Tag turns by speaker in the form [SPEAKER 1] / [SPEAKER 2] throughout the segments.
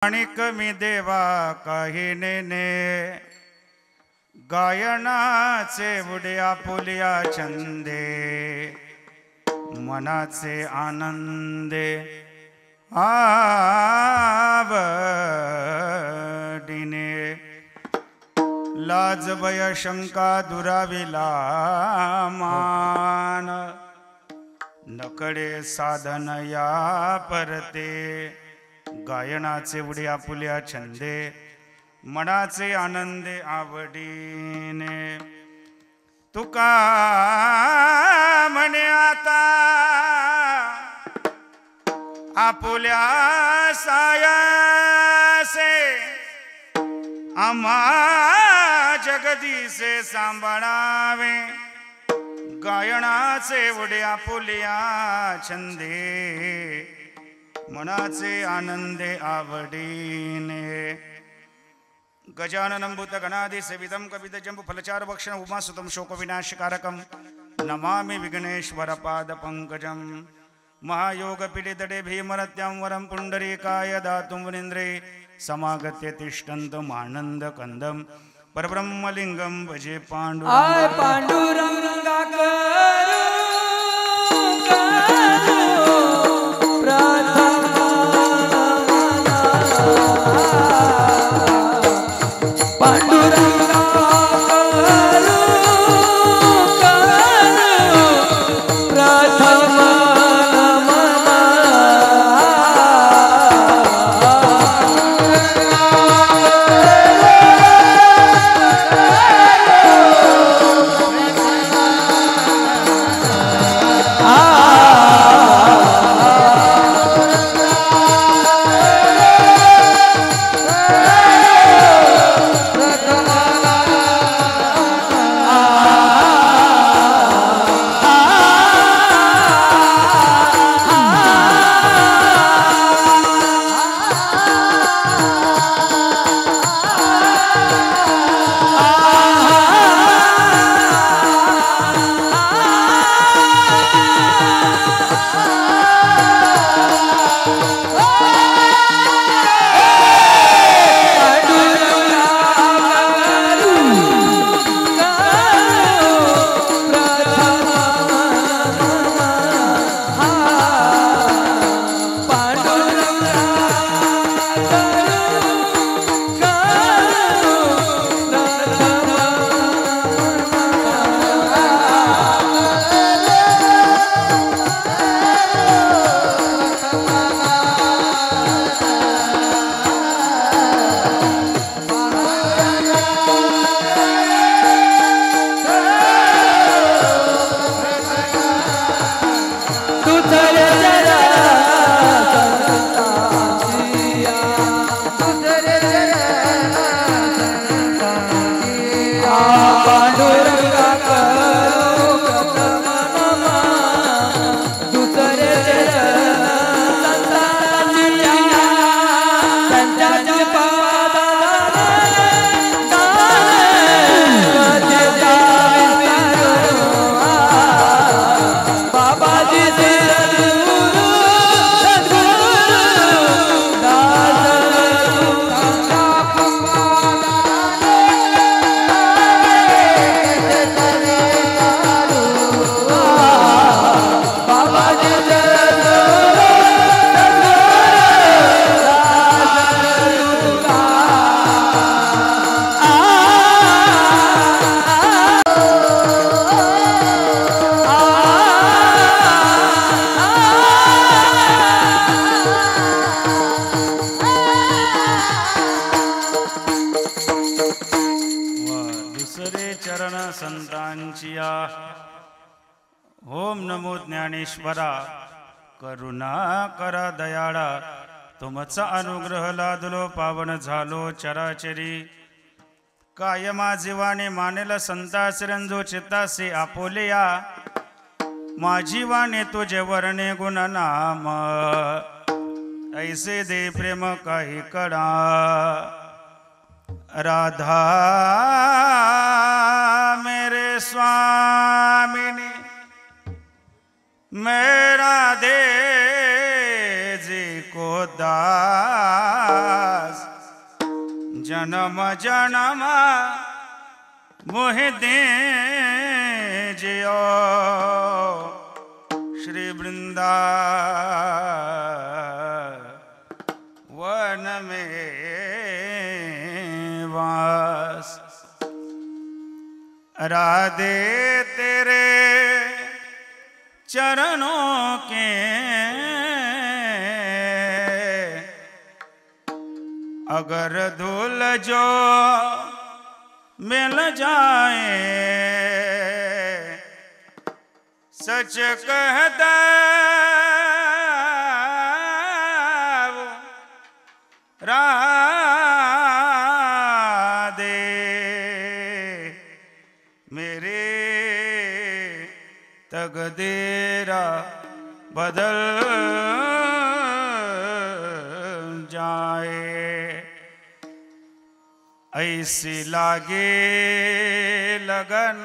[SPEAKER 1] आणिक मी देवा काही नेने गायनाचे बुडे आपुलिया छंदे मनाचे आनंदे आवडीने लाज भय शंका दुराविला मान नकडे साधन या परते गायनाचे उडे आपुल्या छंदे मनाचे आनंदे आवडीने तुका म्हणे आता आपुल्या सायासे आम्हा जगदीसे सांभाळावे गायनाचे उडे आपुल्या छंदे मनाचे आनंदे आवडीने गजाननं भूतगणादि सेवितं कपितजम्बु फलचार भक्षण उमासुतं शोकविनाशकारकं नमामि विघ्नेश्वर पादपङ्कजं महायोगपीडितटे भीमरत्यां वरं पुण्डरीकाय दातुं वरेन्द्रे समागत्य तिष्ठन्तमानन्दकन्दं परब्रह्मलिङ्गं भजे ओम नमो ज्ञानेश्वरा करुणा करा दयाळा तुमचा अनुग्रह लादलो पावन झालो चराचरी कायमा जीवाने मानेल संतासरंजो चित्तासे आपोलिया माझी वाणे तुझे वर्णे गुण नाम ऐसे दे प्रेम काही कडा राधा मेरे स्वामिनी मेरा दे जी को दास जन्म जन्म मोहि दे जियो श्री वृंदावन में वास। राधे तेरे चरणों के अगर धूल जो मिल जाए सच कहता राधे मेरे तकदीरा बदल जाए। ऐसी लागे लगन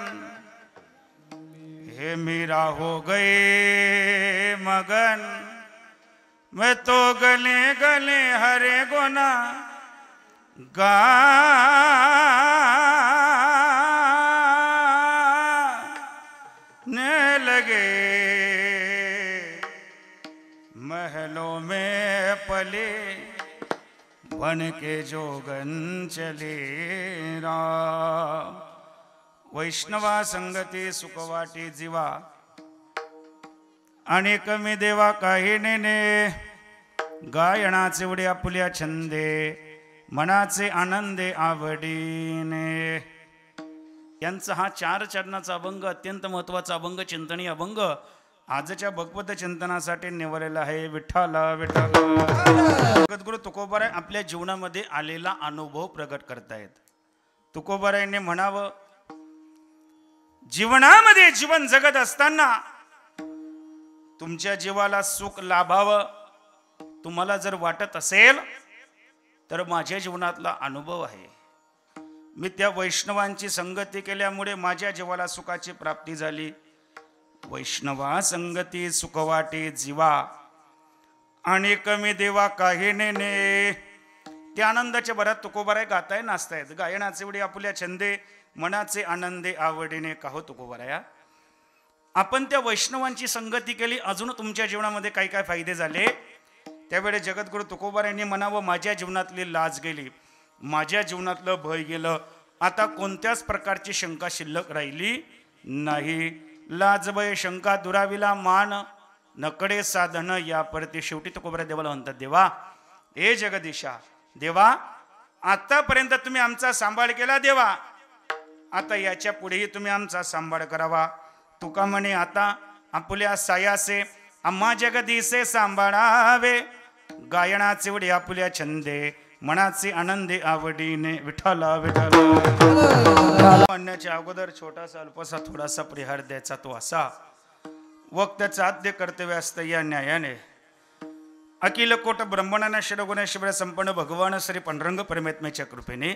[SPEAKER 1] हे मेरा हो गए मगन मैं तो गले गले हरे गुना गाने लगे। महलों में पले बन के जोगन चले राम। वैष्णवा संगती सुखवाटी जीवा आणि कमी देवा काही नेने गायनाचे उड्या पुल्या छंदे मनाचे आनंदे आवडीने। यांचा हा 4 चरणाचा अभंग अत्यंत महत्वाचा अभंग चिंतनीय अभंग आजच्या भगवत चिंतनासाठी निवडलेला आहे। विठ्ठल विठ्ठल। जगद्गुरु तुकोबाराय आपल्या जीवनामध्ये आलेला अनुभव प्रकट करतायत। तुकोबारायांनी म्हणावं जीवनामध्ये जीवन जगत असताना तुमच्या जीवाला सुख लाभावं तुम्हाला जर वाटत असेल तर माझ्या जीवनातला अनुभव आहे। मी त्या वैष्णवांची संगती केल्यामुळे माझ्या जीवाला सुखाची प्राप्ती झाली। वैष्णवा संगती सुखवाटी जीवा आणि कमी देवा काही नेने। त्या आनंदाच्या भरात तुकोबाराय गाताय नाचतायत। गायनाचे वेळी आपुल्या छंदे मनाचे आनंदे आवडीने का हो तुकोबाराया। आपण त्या वैष्णवांची संगती केली अजून तुमच्या जीवनामध्ये काय काय फायदे झाले। त्यावेळी जगद्गुरु तुकोबारायांनी म्हणावं माझ्या जीवनातली लाज गेली माझ्या जीवनातलं भय गेलं आता कोणत्याच प्रकारची शंका शिल्लक राहिली नाही। लाज भय शंका दुराविला मान नकडे साधन या परती। शेवटी तुकोबाराय देवाला म्हणतात देवा हे जगदीशा देवा आतापर्यंत तुम्ही आमचा सांभाळ केला देवा आता याच्या पुढेही तुम्ही आमचा सांभाळ करावा। तुका म्हणे आता आपुल्या सायासे आम्हा जगदीसे सांभाळावे। गायनाचे वडे आपुल्या छंदे मनाचे आनंदे आवडीने विठ्ठला विठ्ठला। म्हणण्याच्या अगोदर छोटासा अल्पसा थोडासा परिहार द्यायचा तो असा वक्त्याचा आद्य कर्तव्य असतं या न्यायाने अखिल कोट ब्रह्मणाना शिरगुण शिबिर संपन्न भगवान श्री पांडुरंग परमेत्म्याच्या कृपेने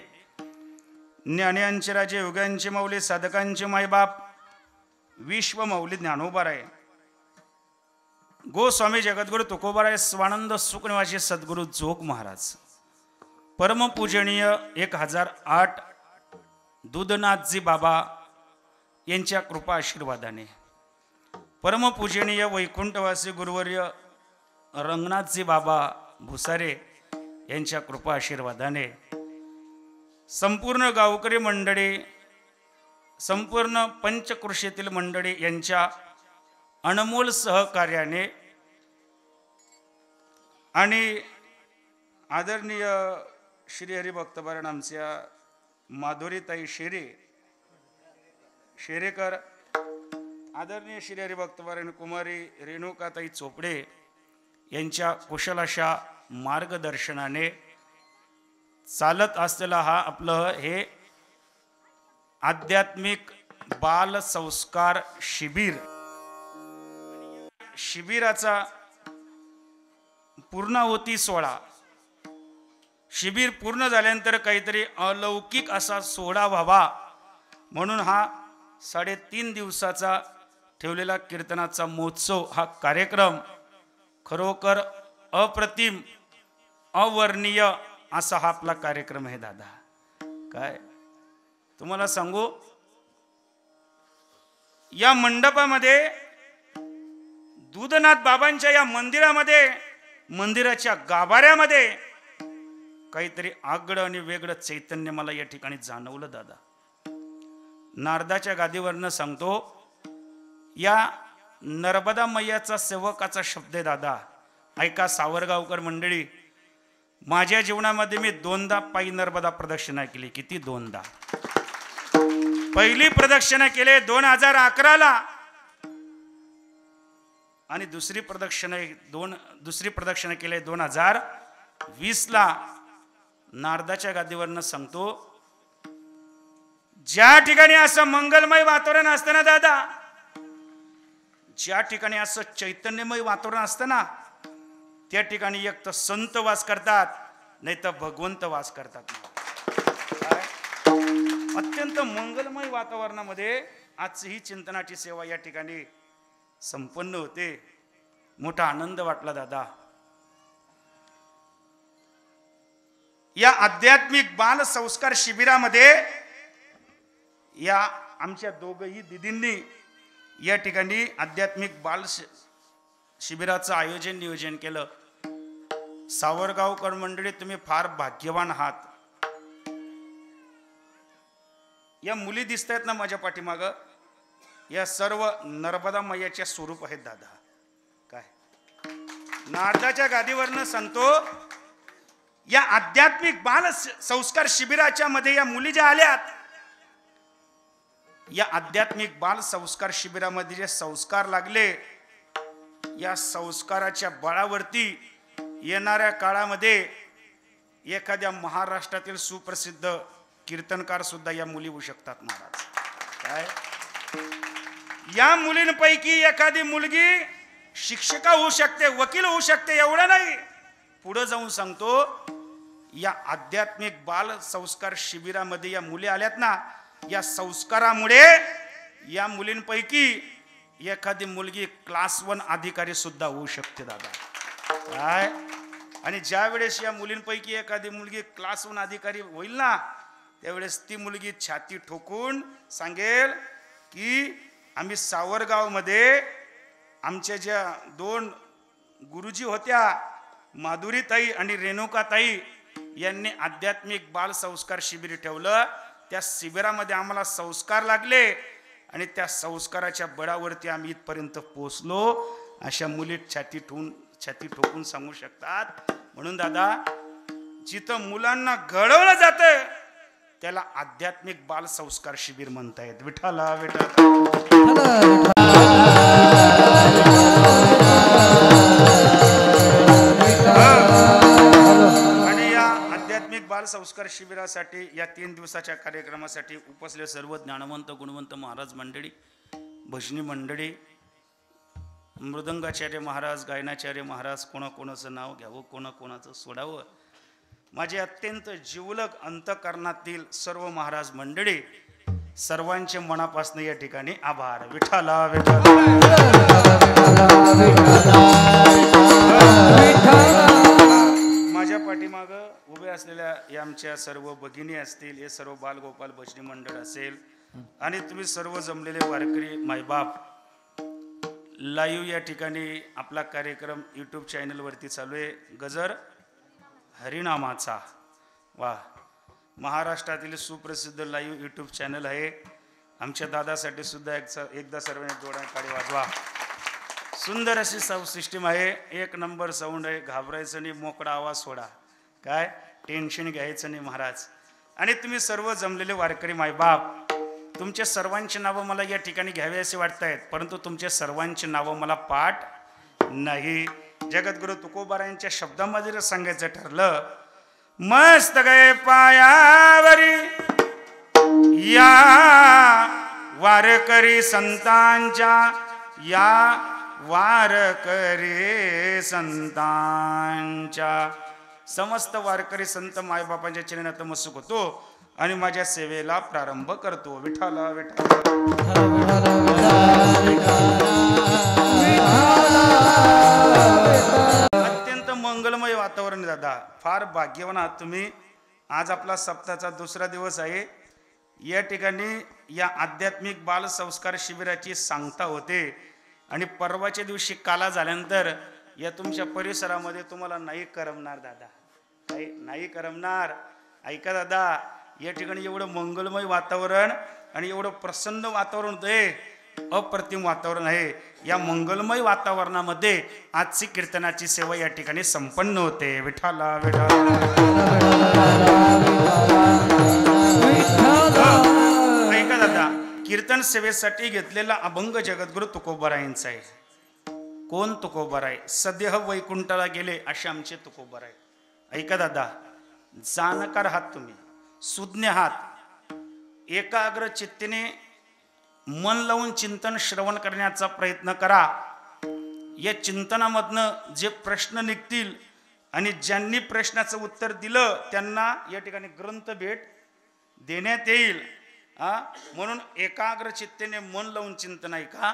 [SPEAKER 1] ज्ञान्यांचे राजे योग्यांचे मौली साधकांचे मायबाप विश्व मौली ज्ञानोबाराय गोस्वामी जगद्गुरु तुकोबाराय स्वानंद सुखनिवासी सद्गुरु जोग महाराज परमपूजनीय 1008 दूधनाथजी बाबा यांच्या कृपा आशीर्वादाने परमपूजनीय वैकुंठवासी गुरुवर्य रंगनाथजी बाबा भुसारे यांच्या कृपा आशीर्वादाने संपूर्ण गावकरी मंडळी संपूर्ण पंचकृषीतील मंडळी यांच्या अनमोल सहकार्याने आणि आदरणीय श्री हरिभक्तपरायण आमच्या माधुरीताई शेरेकर आदरणीय श्री हरिभक्तपरायण कुमारी रेणुकाताई चोपडे यांच्या कुशल अशा मार्गदर्शनाने चालत असलेला हा आपलं हे आध्यात्मिक बाल संस्कार शिबिराचा पूर्णाहुती सोहळा शिबिर पूर्ण झाल्यानंतर काहीतरी अलौकिक असा सोहळा व्हावा म्हणून हा 3.5 दिवसाचा ठेवलेला कीर्तनाचा महोत्सव हा कार्यक्रम खरोखर अप्रतिम अवर्णीय असा हा आपला कार्यक्रम आहे दादा. काय तुम्हाला सांगू, या मंडपामध्ये दूधनाथ बाबांच्या या मंदिरामध्ये, मंदिराच्या गाभाऱ्यामध्ये काहीतरी आगळं आणि वेगळं चैतन्य मला या ठिकाणी जाणवलं दादा. नारदाच्या गादीवरनं सांगतो, या नर्मदा मैयाचा सेवकाचा शब्द आहे दादा. ऐका सावरगावकर मंडळी, माझ्या जीवनामध्ये मी 2दा पायी नर्मदा प्रदक्षिणा केली. किती? 2दा. पहिली प्रदक्षिणा केले 2011ला आणि दुसरी प्रदक्षिणा केले 2020ला. नारदाच्या गादीवरनं सांगतो, ज्या ठिकाणी असं मंगलमय वातावरण असतं ना दादा, ज्या ठिकाणी असं चैतन्यमय वातावरण असतं ना, त्या ठिकाणी एक तर संत वास करतात, नाही तर भगवंत वास करतात. अत्यंत मंगलमय वातावरणामध्ये आजची ही चिंतनाची सेवा या ठिकाणी संपन्न होते. मोठा आनंद वाटला दादा. या आध्यात्मिक बाल संस्कार शिबिरामध्ये या आमच्या दोघही दिदींनी या ठिकाणी आध्यात्मिक बाल शिबिराचं नियोजन केलं. सावरगावकर मंडळी, तुम्ही फार भाग्यवान आहात. या मुली दिसत आहेत ना माझ्या पाठीमाग, या सर्व नर्मदा मैयाच्या स्वरूप आहेत दादा. काय नारदाच्या गादीवरनं सांगतो, या आध्यात्मिक बाल संस्कार शिबिराच्या मध्ये या मुली ज्या आल्यात, या आध्यात्मिक बाल संस्कार शिबिरामध्ये जे संस्कार लागले, या संस्काराच्या बळावरती येणाऱ्या काळामध्ये एखाद्या महाराष्ट्रातील सुप्रसिद्ध कीर्तनकार सुद्धा या मुली होऊ शकतात महाराज. काय या मुलींपैकी एखादी मुलगी शिक्षिका होऊ शकते, वकील होऊ शकते. एवढं नाही, पुढे जाऊन सांगतो, या आध्यात्मिक बाल संस्कार शिबिरामध्ये या मुली आल्यात ना, या संस्कारामुळे या मुलींपैकी एखादी मुलगी क्लास 1 अधिकारी सुद्धा होऊ शकते दादा. काय आणि ज्या वेळेस या मुलींपैकी एखादी मुलगी क्लास 1 अधिकारी होईल ना, त्यावेळेस ती मुलगी छाती ठोकून सांगेल की आम्ही सावरगावमध्ये आमच्या ज्या 2 गुरुजी होत्या, माधुरीताई आणि रेणुकाताई, यांनी आध्यात्मिक बाल संस्कार शिबिर ठेवलं. त्या शिबिरामध्ये आम्हाला संस्कार लागले आणि त्या संस्काराच्या बळावरती आम्ही इथपर्यंत पोहोचलो. अशा मुली छाती ठोकून सांगू शकतात. म्हणून दादा, जिथं मुलांना घडवलं जातं त्याला आध्यात्मिक बाल संस्कार शिबिर म्हणतायत. विठाला विठाला. बाल संस्कार शिबिरासाठी या 3 दिवसाच्या कार्यक्रमासाठी उपसले सर्व ज्ञानवंत गुणवंत महाराज मंडळी, भजनी मंडळी, मृदंगाचार्य महाराज, गायनाचार्य महाराज, कोणाकोणाचं नाव घ्यावं, कोणाकोणाचं सोडावं. माझे अत्यंत जिवलग अंतकरणातील सर्व महाराज मंडळी, सर्वांचे मनापासून या ठिकाणी आभार. विठाला विठाला. माझ्या पाठीमाग उभे असलेल्या या आमच्या सर्व भगिनी असतील, हे सर्व बालगोपाल भजनी मंडळ असेल, आणि तुम्ही सर्व जमलेले वारकरी मायबाप, लाईव्ह या ठिकाणी आपला कार्यक्रम यूट्यूब चॅनलवरती चालू आहे. गजर हरिनामाचा. वा, महाराष्ट्रातील सुप्रसिद्ध लाईव्ह यूट्यूब चॅनल आहे. आमच्या दादासाठी सुद्धा एकदा सर्वांनी जोड्या काढी वाजवा. सुंदर अशी साऊंड सिस्टीम आहे, 1 नंबर साऊंड आहे. घाबरायचं नाही, मोकळा आवाज सोडा, काय टेन्शन घ्यायचं नाही महाराज. आणि तुम्ही सर्व जमलेले वारकरी मायबाप, तुमच्या सर्वांची नावं मला या ठिकाणी घ्यावी असे वाटत आहेत, परंतु तुमच्या सर्वांची नावं मला पाठ नाही. जगद्गुरु तुकोबारायांच्या शब्दामध्ये जर सांगायचं ठरलं, मस्त गए पायावरी या वारकरी संतांच्या, या वारकरी संतांच्या. समस्त वारकरी संत मायबापांच्या चरणी नतमस्तक होतो आणि माझ्या सेवेला प्रारंभ करतो. विठाला विठाला. अत्यंत वातावरण दादा, फार भाग्यवान आहात तुम्ही. आज आपला सप्ताहाचा दुसरा दिवस आहे. या ठिकाणी या आध्यात्मिक बाल संस्कार शिबिराची सांगता होते आणि परवाच्या दिवशी काला झाल्यानंतर या तुमच्या परिसरामध्ये तुम्हाला नाही करमणार दादा, नाही करमणार. ऐका दादा, या ठिकाणी एवढं मंगलमय वातावरण आणि एवढं प्रसन्न वातावरण होतंय, अप्रतिम वातावरण आहे. या मंगलमय वातावरणामध्ये आजची कीर्तनाची सेवा या ठिकाणी संपन्न होते. विठ्ठला ऐका दादा, कीर्तन सेवेसाठी घेतलेला अभंग जगद्गुरु तुकोबारायांचा आहे. कोण तुकोबाराय? सदेह वैकुंठाला गेले असे आमचे तुकोबाराय. ऐका दादा, जाणकार आहात तुम्ही, सुज्ञ आहात. एकाग्र चित्तेने मन लावून चिंतन श्रवण करण्याचा प्रयत्न करा. या चिंतनामधनं जे प्रश्न निघतील आणि ज्यांनी प्रश्नाचं उत्तर दिलं त्यांना या ठिकाणी ग्रंथ भेट देण्यात येईल. म्हणून एकाग्र चित्तेने मन लावून चिंतन ऐका.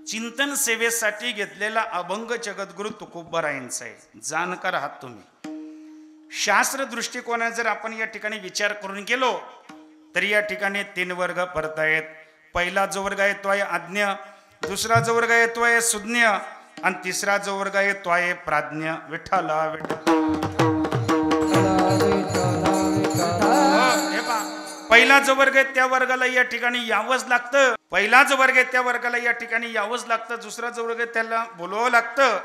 [SPEAKER 1] चिंतन सेवेसाठी घेतलेला अभंग जगद्गुरु तुकोबारायांचा आहे. जाणकार आहात तुम्ही. शास्त्र दृष्टिकोनात जर आपण या ठिकाणी विचार करून गेलो तर या ठिकाणी 3 वर्ग पडतायत. पहिला जो वर्ग आहे तो आहे अज्ञ, दुसरा जो वर्ग आहे तो आहे सुज्ञ आणि तिसरा जो वर्ग आहे तो आहे प्राज्ञ. विठ्ठला पहिला जो वर्ग आहे त्या वर्गाला या ठिकाणी यावंच लागतं. पहिला जो वर्ग आहे त्या वर्गाला या ठिकाणी यावंच लागतं. दुसरा जो वर्ग आहे त्याला बोलवावं लागतं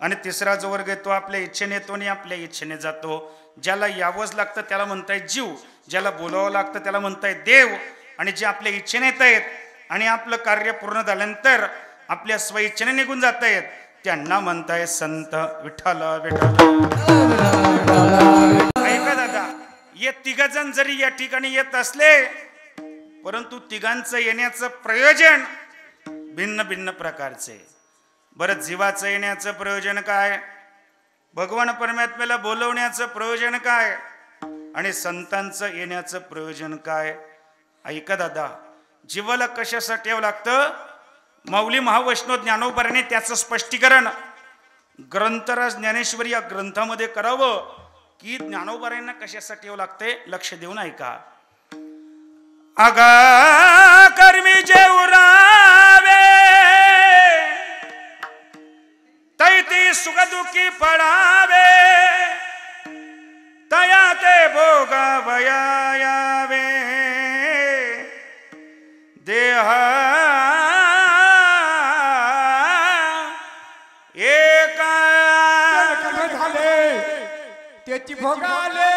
[SPEAKER 1] आणि तिसरा जो वर्ग आहे तो आपल्या इच्छेने येतो आणि आपल्या इच्छेने जातो. ज्याला यावंच लागतं त्याला म्हणताय जीव, ज्याला बोलावं लागतं त्याला म्हणताय देव, आणि जे आपल्या इच्छेने येत आहेत आणि आपलं कार्य पूर्ण झाल्यानंतर आपल्या स्वइच्छेने निघून जात आहेत त्यांना म्हणताय संत. विठ्ठला ऐका दादा, हे तिघजण जरी या ठिकाणी येत असले परंतु तिघांचं येण्याचं प्रयोजन भिन्न भिन्न प्रकारचे. बरं, जीवाचं येण्याचं प्रयोजन काय, भगवान परमात्म्याला बोलवण्याचं प्रयोजन काय आणि संतांचं येण्याचं प्रयोजन काय. ऐका दादा, जीवाला कशासाठी यावं लागतं? माऊली महावैष्णव ज्ञानोबाने त्याचं स्पष्टीकरण ग्रंथराज ज्ञानेश्वरी या ग्रंथामध्ये करावं की ज्ञानोबारांना कशासाठी यावं लागते. लक्ष देऊन ऐका. आगा कर्मी जेवरावे तैती सुखदुखी पडावे तया ते भोगावया यावे देहा एका
[SPEAKER 2] झाले त्याची भोगाले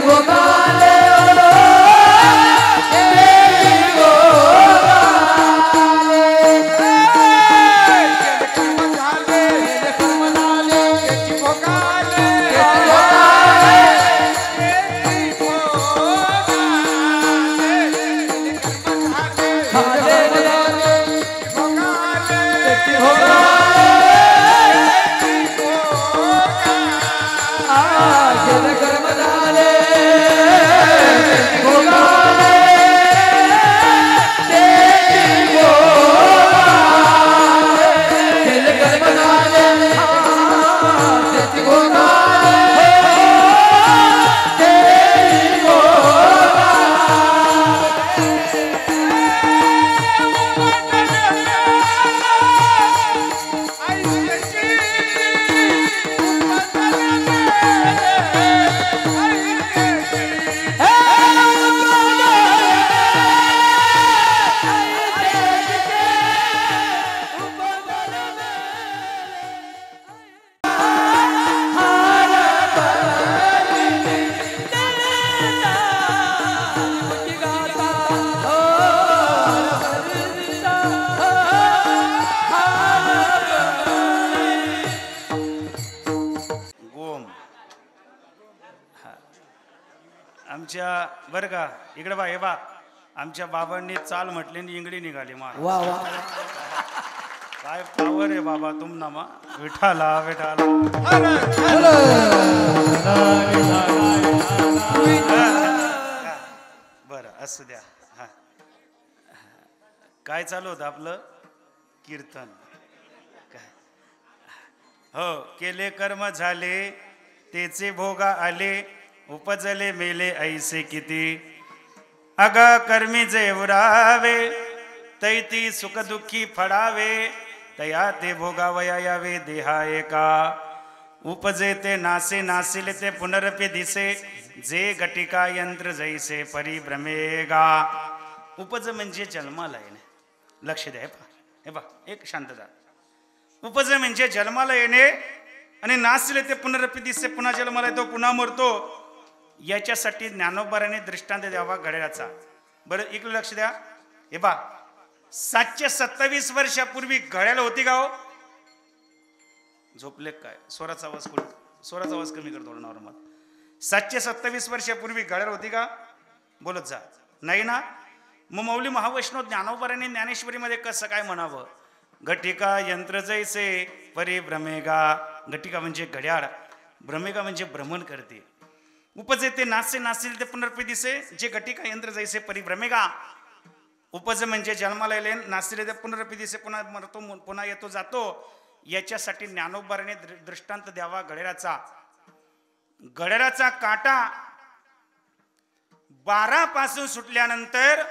[SPEAKER 3] Boga
[SPEAKER 1] आमच्या बरं का इकडे बा हे बा आमच्या बाबांनी चाल म्हटली आणि इंगडी निघाली मा
[SPEAKER 3] वा वा
[SPEAKER 1] काय पावर आहे बाबा तुमना मा विठाला विठाला बरं असू द्या हा काय चालू होतं आपलं कीर्तन काय हो केले कर्म झाले तेचे भोगा आले उपजले मेले ऐसे किती अग कर्मी जे उरावे तैती सुखदुःखी फडावे तया ते भोगावया यावे देहा एका उपजे ते नासे नासिले ते पुनरपी दिसे जे घटिका यंत्र जैसे परिभ्रमेगा उपज म्हणजे जन्माला येणे लक्ष द्या हे पा एक शांतता उपज म्हणजे जन्माला येणे आणि नासिले ते पुनरपी दिसे पुन्हा जन्माला येतो पुन्हा मरतो याच्यासाठी ज्ञानोबाराने दृष्टांत द्यावा घड्याळाचा बरं इकडे लक्ष द्या हे बा 727 वर्षापूर्वी घड्याळ होती का हो झोपले काय स्वराचा आवाज कमी करतो नॉर्मल 727 वर्षापूर्वी घड्याळ होती का बोलत जा नाही ना मग मौली महावैष्णव ज्ञानोबाराने ज्ञानेश्वरीमध्ये कसं काय म्हणावं घटिका यंत्र जैसे परिभ्रमेगा घटिका म्हणजे घड्याळ भ्रमेगा म्हणजे भ्रमण करते उपजे ते नासे नासिल ते पुनर्पी दिसे जे घटिका यंत्र जैसे परिभ्रमेगा उपज म्हणजे जन्माला येले नासिले ते पुनर्पी दिसे पुन्हा मरतो पुन्हा येतो जातो याच्यासाठी ज्ञानोबाराने दृष्टांत द्यावा घड्याळाचा काटा 12 पासून सुटल्यानंतर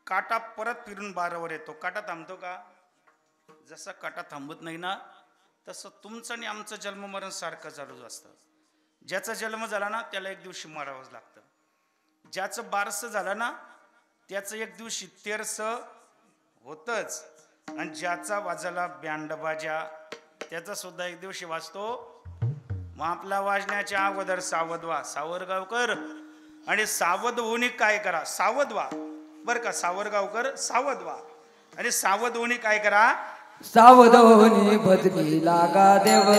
[SPEAKER 1] काटा परत फिरून 12 वर येतो काटा थांबतो का जसा काटा थांबत नाही ना तसं तुमचं आणि आमचं जन्म मरण सारखं चालू असतं ज्याचा जन्म झाला ना त्याला एक दिवशी मारावंच लागतं ज्याचं बारसं झालं ना त्याचं एक दिवशी तेरसं होतच आणि ज्याचा वाजला बँडबाजा त्याचा सुद्धा एक दिवशी वाजतो मग आपला वाजण्याच्या अगोदर सावध व्हा सावरगावकर आणि सावध होऊन काय करा सावध व्हा बर का सावरगावकर सावध व्हा आणि सावध होऊन काय करा
[SPEAKER 3] सावधानी बदली लागा देव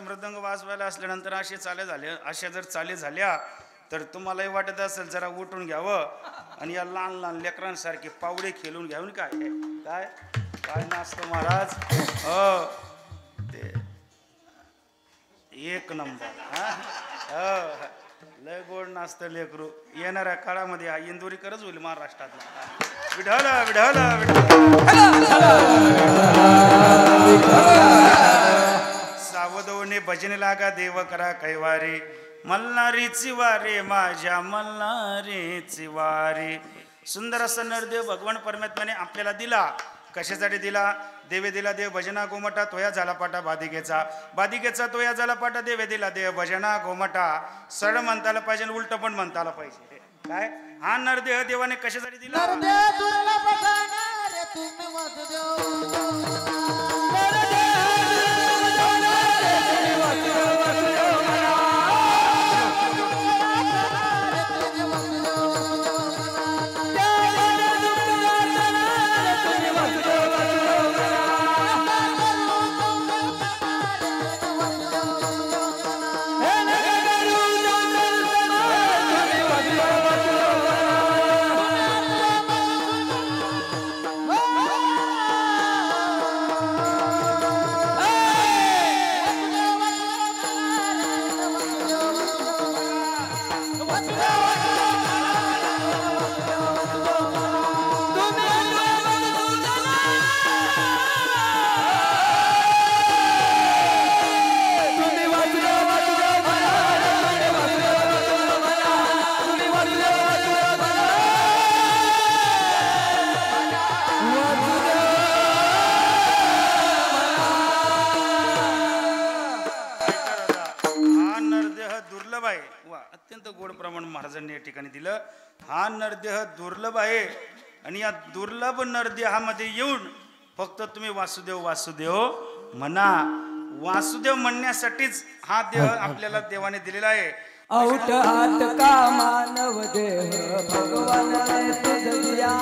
[SPEAKER 1] मृदंग वाजवायला असल्यानंतर असे चाले झाले अशा जर चाली झाल्या तर तुम्हालाही वाटत असेल जरा उठून घ्यावं आणि या लहान लहान लेकरांसारखे पावडे खेळून घ्यावून काय काय काय नाचतो महाराज हो ते एक नंबर हा लय गोड नाचतं लेकरू येणाऱ्या काळामध्ये हा इंदोरीकरच होईल महाराष्ट्रातला विढाला विढाला सावधवणे भजने लागा देव करा कैवारे मल्हारीची वारे माझ्या मल्हारीची वारे सुंदर असा नरदेव भगवान परमात्म्याने आपल्याला दिला कशासाठी दिला देवे दिला देव भजना गोमटा तोया झाला पाटा बाधिकेचा तोया झाला पाटा देवे दिला देव भजना गोमटा सरळ म्हणताला पाहिजे उलट पण म्हणताला पाहिजे काय हा नरदेह देवाने कशासाठी दिला देवाने दिलं. हा नरदेह दुर्लभ आहे आणि या दुर्लभ नरदेहामध्ये येऊन फक्त तुम्ही वासुदेव वासुदेव म्हणा. वासुदेव म्हणण्यासाठीच हा देह आपल्याला देवाने दिलेला आहे.
[SPEAKER 3] औट हात का मानव देह भगवान तुझ दिया.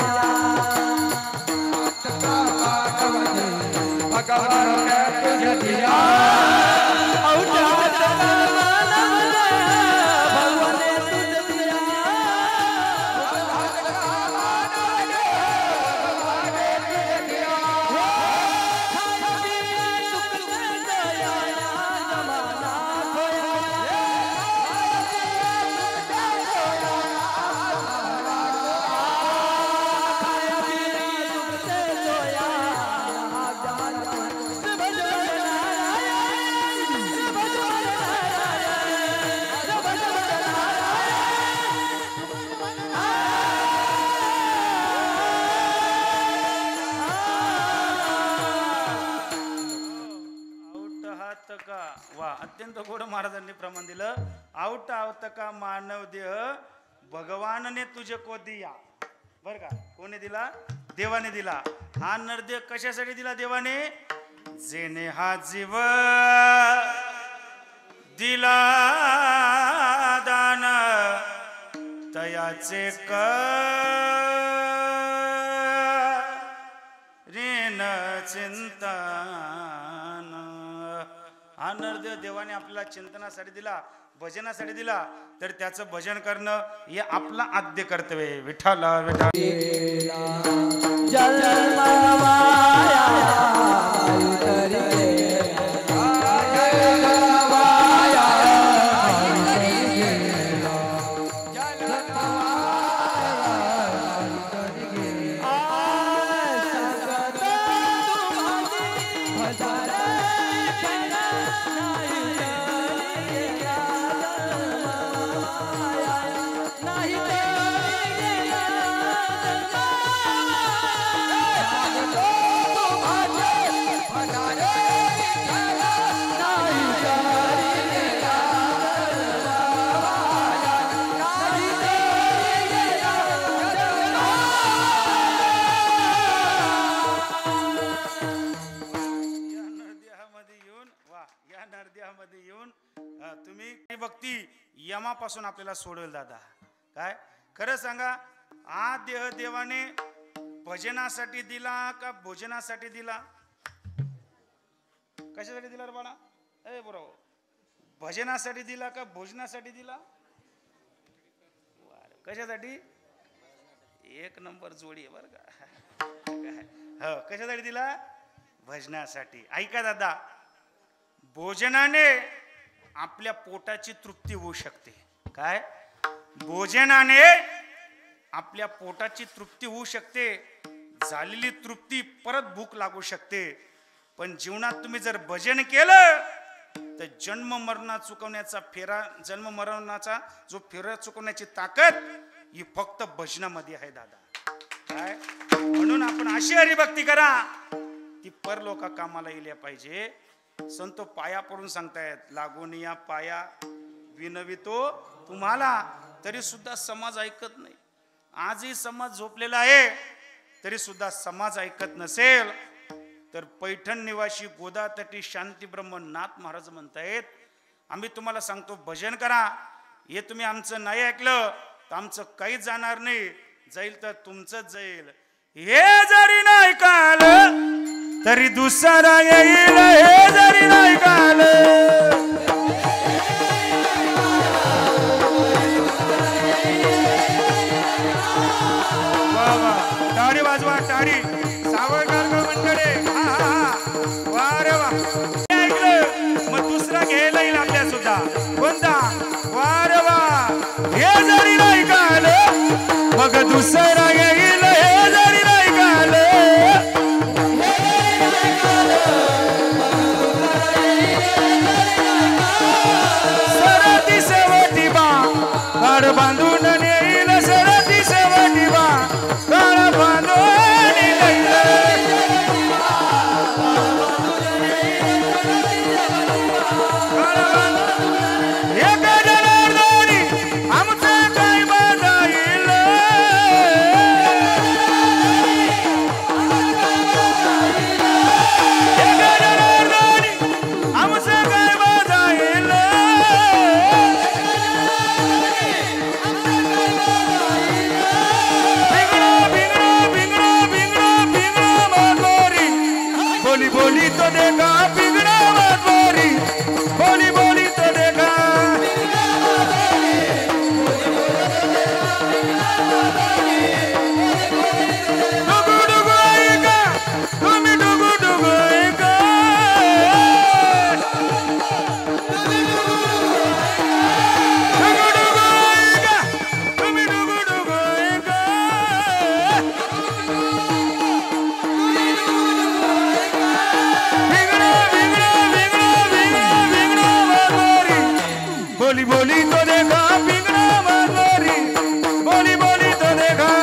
[SPEAKER 3] भगवान तुझ दिया. औट हात का मानव देह भगवान तुझ दिया.
[SPEAKER 1] वा अत्यंत गोड महाराजांनी प्रमाण दिलं. आवट आवत का मानव देह भगवानने तुझे को दिया. बर का, कोणी दिला? देवाने दिला. हा नरदेह कशासाठी दिला देवाने? जेने हा जीव दिला दान तयाचे ऋण चिंतन. हा नरदेह देवाने आपल्याला चिंतनासाठी दिला, भजनासाठी दिला. तर त्याचं भजन करणं हे आपलं आद्य कर्तव्य आहे. विठ्ठल विठ्ठल. तुम्ही भक्ती यमापासून आपल्याला सोडवेल दादा. काय खरं सांगा, हा देह देवाने भजनासाठी दिला का भोजनासाठी दिला? कशासाठी दिला रे बाळा? ए बरोबर, भजनासाठी दिला का भोजनासाठी दिला? कशासाठी? एक नंबर जोडी आहे बर का. हो, कशासाठी दिला? भजनासाठी. ऐका दादा, भोजनाने आपल्या पोटाची तृप्ती होऊ शकते. काय? भोजनाने आपल्या पोटाची तृप्ती होऊ शकते. झालेली तृप्ती परत भूक लागू शकते. पण जीवनात तुम्ही जर भजन केलं तर जन्म मरणा चुकवण्याचा फेरा, जन्म मरणाचा जो फेरा चुकवण्याची ताकद ही फक्त भजनामध्ये आहे दादा. काय? म्हणून आपण अशी हरिभक्ती करा ती परलोका कामाला येल्या पाहिजे. संतो पाया पडून सांगतायत, लागून या पाया विनवितो तुम्हाला. तरी सुद्धा समाज ऐकत नाही. आजही समाज झोपलेला आहे. तरी सुद्धा समाज ऐकत नसेल तर पैठण निवासी गोदातटी शांती ब्रह्मनाथ महाराज म्हणतायत, आम्ही तुम्हाला सांगतो भजन करा. हे तुम्ही आमचं नाही ऐकलं तर आमचं काहीच जाणार नाही. जाईल तर तुमचंच जाईल. हे जरी नाही काल तरी दुसरा येईल. हे जरी नाही काल टाळी वाजवा, टाळी. सावळगार मंडळे. वारे वा. ऐकलं मग दुसरा घ्यायला येईल आपल्या सुद्धा. कोणता? वारे वा. हे जरी नाही काल मग दुसरा येईल. हे जरी नाही काल सरती सेवटी बा काळ बांधून नेईल. सरती सेवटी बा काळ बांधून नेईल. एका जनार्दनी आमचं काय बांधायचं. बोली बोली तो देखा पिंगड़ा मारवारी बोली बोली तो देखा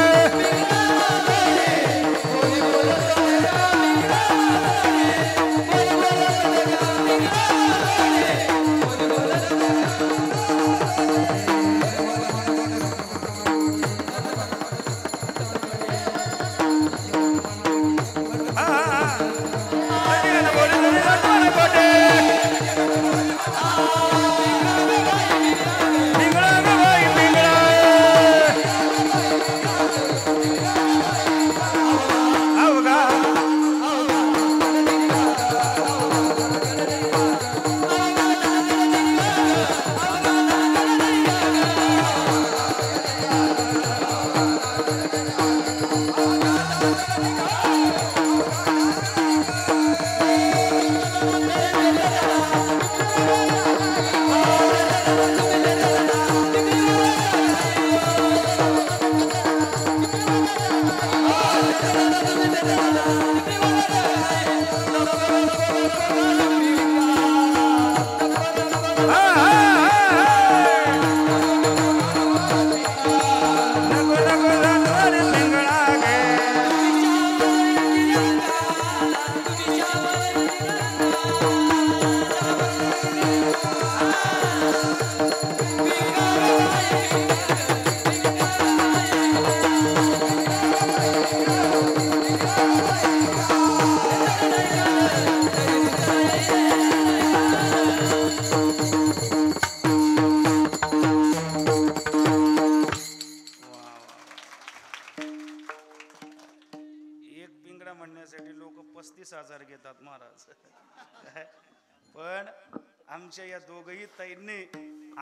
[SPEAKER 1] म्हणण्यासाठी लोक 35,000 घेतात महाराज. पण आमच्या या दोघही ताईंनी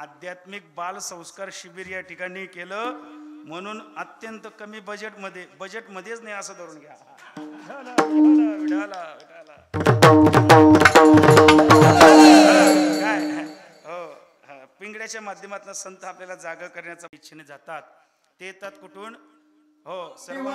[SPEAKER 1] आध्यात्मिक बाल संस्कार शिबिर या ठिकाणी केलं म्हणून अत्यंत कमी बजेटमध्येच नाही असं धरून घ्या. काय हो पिंगड्याच्या माध्यमातून संत आपल्याला जागा करण्याच्या इच्छेने जातात. ते येतात कुठून? हो सर्व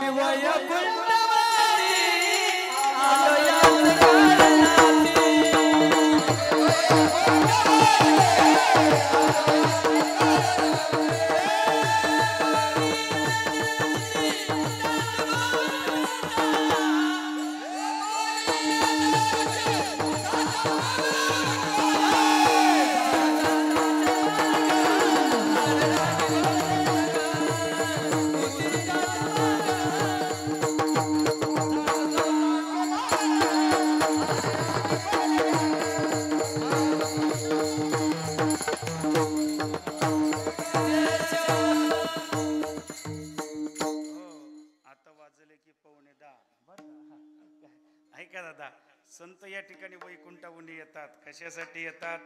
[SPEAKER 1] संत या ठिकाणी वैकुंठाहून येतात. कशासाठी येतात?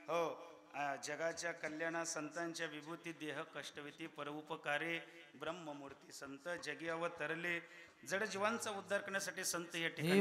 [SPEAKER 1] हो जगाच्या कल्याणा संतांच्या विभूती देह कष्टविती परोपकारे ब्रह्ममूर्ती संत जगी अवतरले. जड जीवांचा उद्धार करण्यासाठी संत या ठिकाणी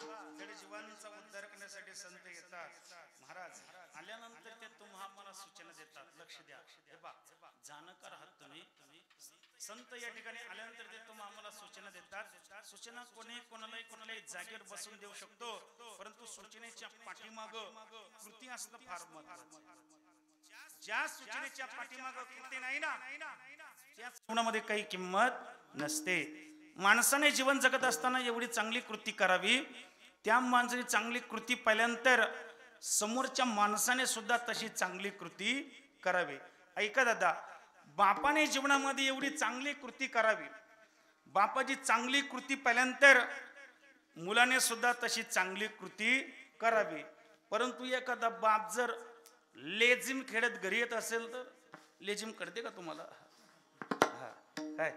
[SPEAKER 1] जड जीवांचा उद्धार करण्यासाठी संत येतात. महाराज आल्यानंतर ते तुम्हाला सूचना देतात. लक्ष द्या. हे बा जाणकार आहात तुम्ही. संत या ठिकाणी आल्यानंतर ते तुम्हाला सूचना देतात. सूचना कोणालाही जागेवर बसून देऊ शकतो, परंतु सूचनेच्या पाठीमाग कृती असणं फार महत्त्वाचं. ज्या सूचनेच्या पाठीमाग कृती नाही ना, त्या जीवनामध्ये काही किंमत नसते. माणसाने जीवन जगत असताना एवढी चांगली कृती करावी, त्या माणसाने चांगली कृती पाहिल्यानंतर समोरच्या माणसाने सुद्धा तशी चांगली कृती करावी. ऐका दादा, बापाने जीवनामध्ये एवढी चांगली कृती करावी, बापाची चांगली कृती पाहिल्यानंतर मुलाने सुद्धा तशी चांगली कृती करावी. परंतु एखादा बाप जर लेझिम खेळत घरी येत असेल तर, लेझिम करते का तुम्हाला? काय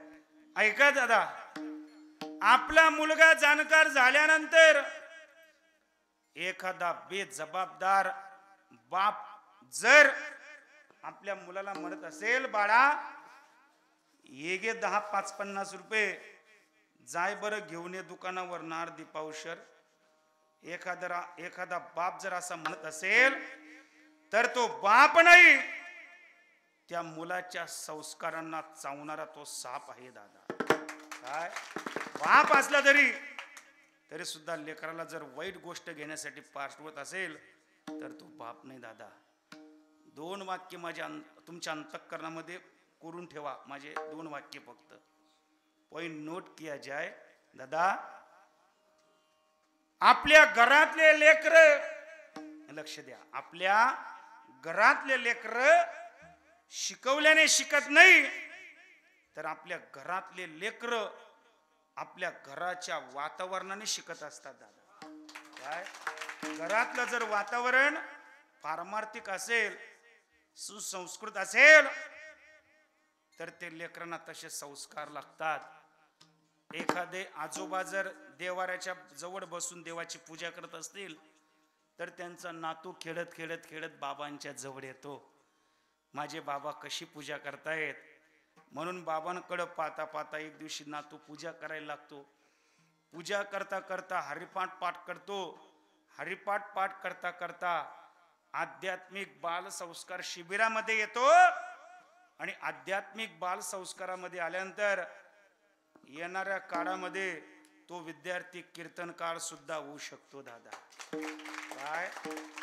[SPEAKER 1] ऐका दादा, आपला मुलगा जाणकार झाल्यानंतर एखादा बेजबाबदार बाप जर आपल्या मुलाला म्हणत असेल, बाळा ये गे 10-5-50 रुपये, जाय बरं घेऊन ये दुकानावर अर्धी पावशर. एखादा बाप जर असा म्हणत असेल तर तो बाप नाही, त्या मुलाच्या संस्कारांना चावणारा तो साप आहे दादा. काय बाप असला तरी सुद्धा लेकराला जर वाईट गोष्ट घेण्यासाठी पाठवत असेल तर तो बाप नाही दादा. 2 वाक्य माझ्या तुमच्या अंतःकरणामध्ये करून ठेवा. माझे 2 वाक्य फक्त पॉइंट नोट किया जाय दादा. आपल्या घरातले लेकर, लक्ष द्या, आपल्या घरातले लेकर शिकवल्याने शिकत नाही, तर आपल्या घरातले लेकर आपल्या घराच्या वातावरणाने शिकत असतात दादा. काय घरातलं जर वातावरण पारमार्थिक असेल, सुसंस्कृत असेल, तर ते लेकरांना तसे संस्कार लागतात. एखादे आजोबा जर देवाऱ्याच्या जवळ बसून देवाची पूजा करत असतील तर त्यांचा नातू खेळत खेळत खेळत बाबांच्या जवळ येतो. माझे बाबा कशी पूजा करतायत, म्हणून बाबांकडे पाहता पाहता एक दिवशी नातू पूजा करायला लागतो. पूजा करता करता हरिपाठ पाठ करतो. हरिपाठ पाठ करता करता आध्यात्मिक बाल संस्कार शिबिरामध्ये येतो आणि आध्यात्मिक बाल संस्कारामध्ये आल्यानंतर येणाऱ्या काळामध्ये तो विद्यार्थी कीर्तनकार सुद्धा होऊ शकतो दादा. काय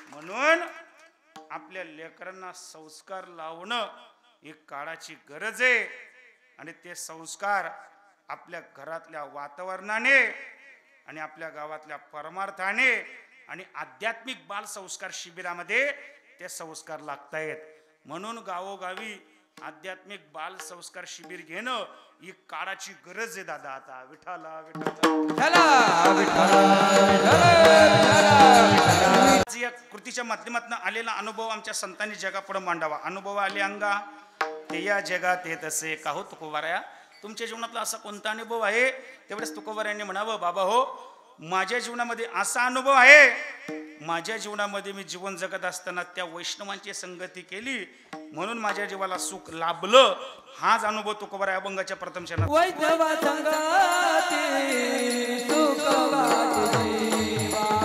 [SPEAKER 1] म्हणून आपल्या लेकरांना संस्कार लावणं ही काळाची गरज आहे. आणि ते संस्कार आपल्या घरातल्या वातावरणाने आणि आपल्या गावातल्या परमार्थाने आणि आध्यात्मिक बाल संस्कार शिबिरामध्ये ते संस्कार लागतायत. म्हणून गावोगावी आध्यात्मिक बाल संस्कार शिबिर घेणं ही काळाची गरज आहे दादा. आता विठाला या कृतीच्या माध्यमातून आलेला अनुभव आमच्या संतांनी जगापुढे मांडावा. अनुभव आले अंगा ते या जगात येत असे का हो तुकोबाराया. तुमच्या जीवनातला असा कोणता अनुभव आहे, तेवढेच तुकोबारायांनी म्हणावं, बाबा हो माझ्या जीवनामध्ये असा अनुभव आहे, माझ्या जीवनामध्ये मी जीवन जगत असताना त्या वैष्णवांची संगती केली म्हणून माझ्या जीवाला सुख लाभलं. हाच अनुभव तुकोबाराय अभंगाच्या प्रथम चरणात.
[SPEAKER 3] वैष्णवा संगाती सुख वाटे देवा.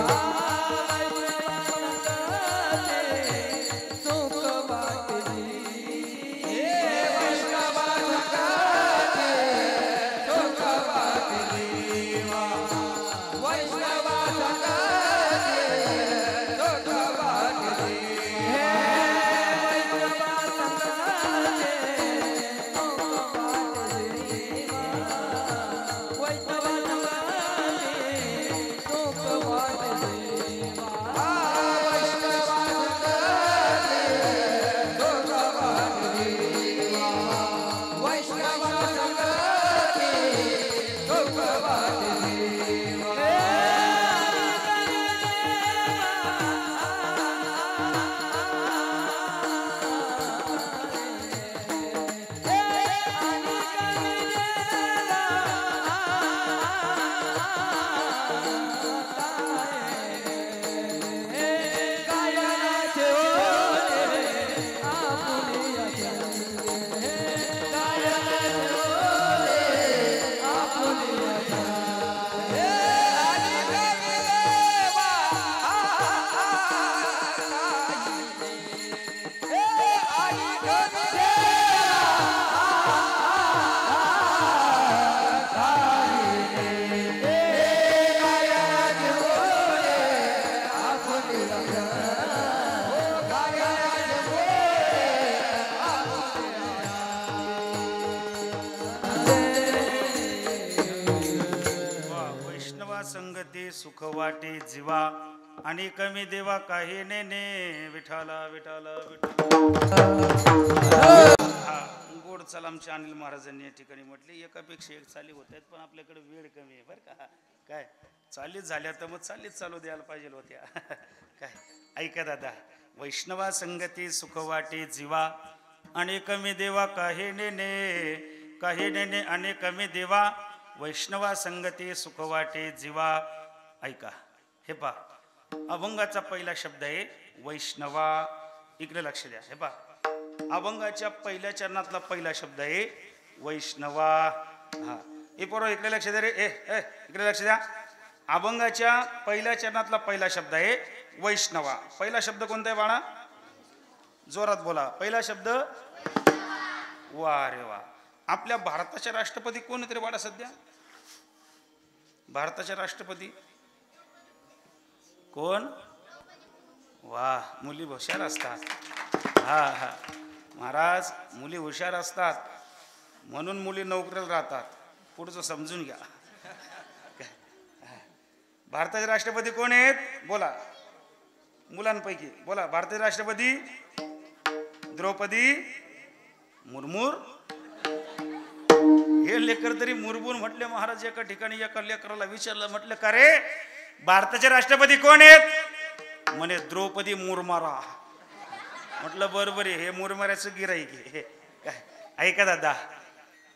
[SPEAKER 1] वाटे जीवा आणि कमी देवा काही नेने विठाला विठाला विठाला. गोड चाल आमच्या अनिल महाराजांनी या ठिकाणी म्हटले. एकापेक्षा एक चाली होत आहेत पण आपल्याकडे वेळ कमी आहे बरं का. काय चालीच झाल्या तर मग चालीच चालू द्यायला पाहिजे होत्या. काय ऐका दादा. वैष्णवा संगती सुख वाटे जीवा आणि कमी देवा काही नेने आणि कमी देवा. वैष्णवा संगती सुख वाटे जीवा. ऐका हे पा अभंगाचा पहिला शब्द आहे वैष्णवा. इकडे लक्ष द्या. हे पा अभंगाच्या पहिल्या चरणातला पहिला शब्द आहे वैष्णवा. हा हे पोरं इकडे लक्ष द्या रे. इकडे लक्ष द्या. अभंगाच्या पहिल्या चरणातला पहिला शब्द आहे वैष्णवा. पहिला शब्द कोणता आहे बाळा? जोरात बोला. पहिला शब्द वा रे वा. आपल्या भारताचे राष्ट्रपती कोण आहेत रे बाळा सध्या? भारताचे राष्ट्रपती कोण? वा मुली हुशार असतात. हा हा महाराज मुली हुशार असतात म्हणून मुली नोकरीला राहतात. पुढचं समजून घ्या. भारताचे राष्ट्रपती कोण आहेत? बोला मुलांपैकी बोला. भारताचे राष्ट्रपती द्रौपदी मुर्मू. हे लेकर तरी मुरबून म्हटले. महाराज एका ठिकाणी एका लेकराला विचारलं म्हटलं का रे भारताचे राष्ट्रपती कोण आहेत? म्हणे द्रौपदी मुर्मारा. म्हटलं बरोबर आहे. हे मुरमाऱ्याचं गिराईक आहे. काय ऐका दादा.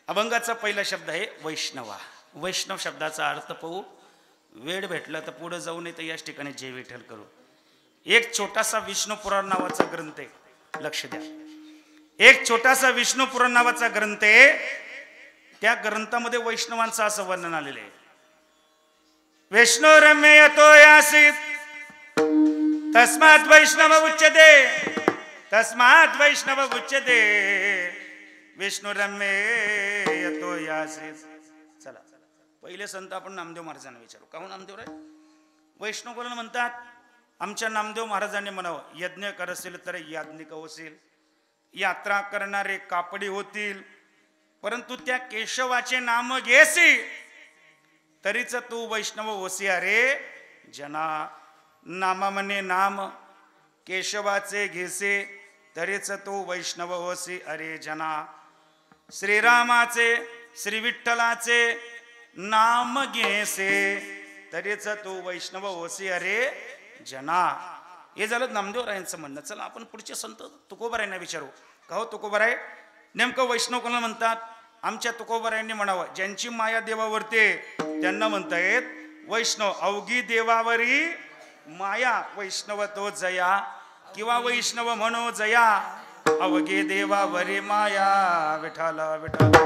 [SPEAKER 1] अभंगाचा पहिला शब्द आहे वैष्णवा. वैष्णव शब्दाचा अर्थ पाहू. वेळ भेटला तर पुढे जाऊ नये तर याच ठिकाणी जय विठ्ठल करू. एक छोटासा विष्णू पुराण नावाचा ग्रंथ आहे. लक्ष द्या. एक छोटासा विष्णू पुराण नावाचा ग्रंथ आहे. त्या ग्रंथामध्ये वैष्णवांचं असं वर्णन आलेलं आहे. वैष्णो रम्य यतो यासीत तस्मात् वैष्णव उच्यते. तस्मात् वैष्णव उच्यते. विष्णू रम्य यतो यासीत. चला पहिले संत आपण नामदेव महाराजांना विचारू. का नामदेव रे? वैष्णव कोणाला म्हणतात? आमच्या नामदेव महाराजांनी म्हणावं यज्ञ करशील तर याज्ञिक होशील. यात्रा करणारे कापडी होतील. परंतु त्या केशवाचे नाम घेसी तरीच तू वैष्णव होसी. अरे जना नामा म्हणे नाम केशवाचे घेसे तरीच तू वैष्णव होसी. अरे जना श्रीरामाचे श्री विठ्ठलाचे नाम घेसे तरीच तू वैष्णव होसी. अरे जना. हे झालं नामदेवरायांचं म्हणणं. चला आपण पुढचे संत तुकोबारायांना विचारू. का हो तुकोबाराय नेमकं वैष्णव कोणाला म्हणतात? आमच्या तुकोबारायांनी म्हणावं ज्यांची माया देवावरती त्यांना म्हणतायत वैष्णव. अवघी देवावरी माया वैष्णव तो जया किंवा वैष्णव म्हणो जया. अवघे देवावरी माया विठाला विठाला.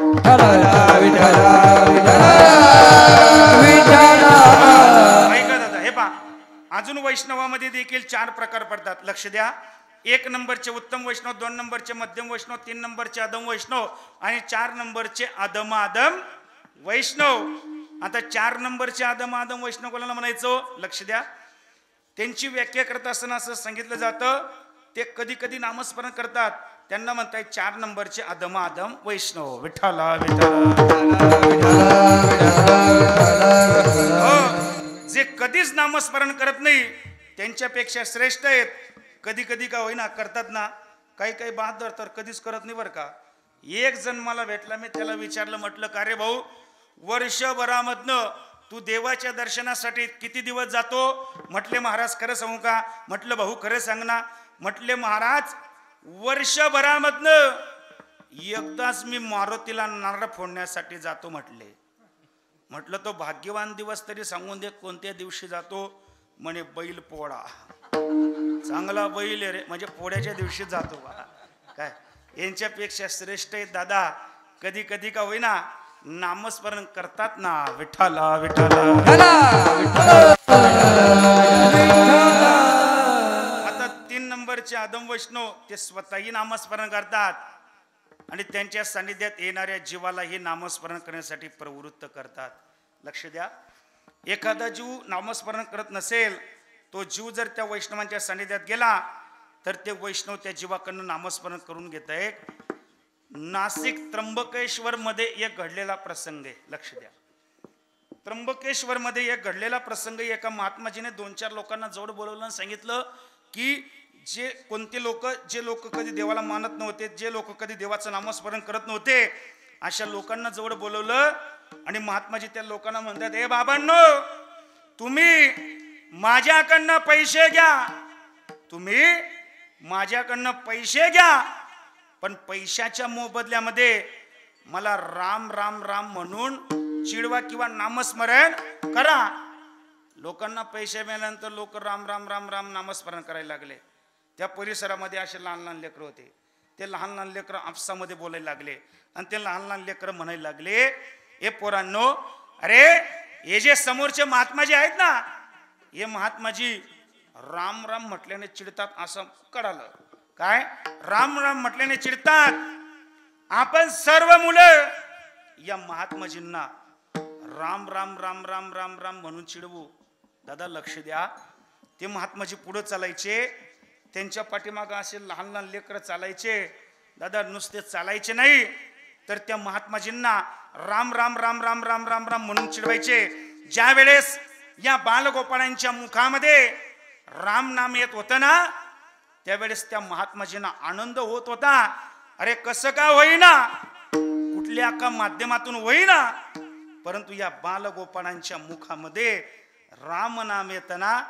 [SPEAKER 1] ऐका दादा. हे पा अजून वैष्णवामध्ये देखील 4 प्रकार पडतात. लक्ष द्या. 1 नंबरचे उत्तम वैष्णव, 2 नंबरचे मध्यम वैष्णव, 3 नंबरचे अधम वैष्णव आणि 4 नंबरचे अधम वैष्णव. आता 4 नंबरचे अधम वैष्णव कोणाला म्हणायचं? लक्ष द्या. त्यांची व्याख्या करत असताना असं सांगितलं जातं ते कधी कधी नामस्मरण करतात. त्यांना म्हणताय 4 नंबरचे अधम वैष्णव. विठ्ठला जे कधीच नामस्मरण करत नाही त्यांच्यापेक्षा श्रेष्ठ आहेत. कधी कधी का होईना करतात ना. काही काही बहादर तर कधीच करत नाही बरं का. एक जण मला भेटला. मी त्याला विचारलं म्हटलं का रे भाऊ वर्षभरामधनं तू देवाच्या दर्शनासाठी किती दिवस जातो? म्हटले महाराज खरं सांगू का? म्हटलं भाऊ खरं सांग ना. म्हटले महाराज वर्षभरामधनं एकदाच मी मारुतीला नारळ फोडण्यासाठी जातो म्हटले. म्हटलं तो भाग्यवान दिवस तरी सांगून दे कोणत्या दिवशी जातो? म्हणे बैल पोळा. चांगला बैल रे म्हणजे पोळ्याच्या दिवशी जातो बा. काय यांच्यापेक्षा श्रेष्ठ आहेत दादा. कधी कधी का होईना नामस्मरण करतात ना. विठ्ठला विठ्ठला. आता 3 नंबरचे आदम वैष्णव ते स्वतःही नामस्मरण करतात आणि त्यांच्या सानिध्यात येणाऱ्या जीवालाही नामस्मरण करण्यासाठी प्रवृत्त करतात. लक्ष द्या. एखादा जीव नामस्मरण करत नसेल तो जीव जर त्या वैष्णवांच्या सानिध्यात गेला तर ते वैष्णव त्या जीवाकडनं नामस्मरण करून घेत आहेत. नाशिक त्र्यंबकेश्वर मध्ये एक घडलेला प्रसंग आहे. लक्ष द्या. त्र्यंबकेश्वर मध्ये एक घडलेला प्रसंग, एका महात्माजीने 2-4 लोकांना जवळ बोलवलं आणि सांगितलं की जे कोणते लोक, जे लोक कधी देवाला मानत नव्हते, जे लोक कधी देवाचं नामस्मरण करत नव्हते, अशा लोकांना जवळ बोलवलं आणि महात्माजी त्या लोकांना म्हणतात, ए बाबांनो, तुम्ही माझ्याकडनं पैसे घ्या, तुम्ही माझ्याकडनं पैसे घ्या, पण पैशाच्या मोबदल्यामध्ये मला राम राम राम म्हणून चिडवा किंवा नामस्मरण करा. लोकांना पैसे मिळाल्यानंतर लोक राम राम राम राम नामस्मरण करायला लागले. त्या परिसरामध्ये असे लहान लहान लेकरं होते. ते लहान लहान लेकरं आपसामध्ये बोलायला लागले आणि ते लहान लहान लेकरं म्हणायला लागले, ए पोरांनो, अरे हे जे समोरचे महात्माजी आहेत ना, हे महात्माजी राम राम म्हटल्याने चिडतात असं कळालं. काय राम राम म्हटल्याने चिडतात? आपण सर्व मुलं या महात्माजींना राम राम राम राम राम राम म्हणून चिडवू. दादा लक्ष द्या, ते महात्माजी पुढे चालायचे, त्यांच्या पाठीमागं असे लहान लहान लेकरं चालायचे. दादा नुसते चालायचे नाही तर त्या महात्माजींना राम राम राम राम राम राम राम म्हणून चिडवायचे. ज्या वेळेस या बालगोपाळांच्या मुखामध्ये राम नाम येत होतं ना, त्यावेळेस त्या महात्माजींना आनंद होत होता. अरे कसं का होईना, कुठल्या का माध्यमातून होईना, परंतु या बालगोपाळांच्या मुखामध्ये राम नाम येताना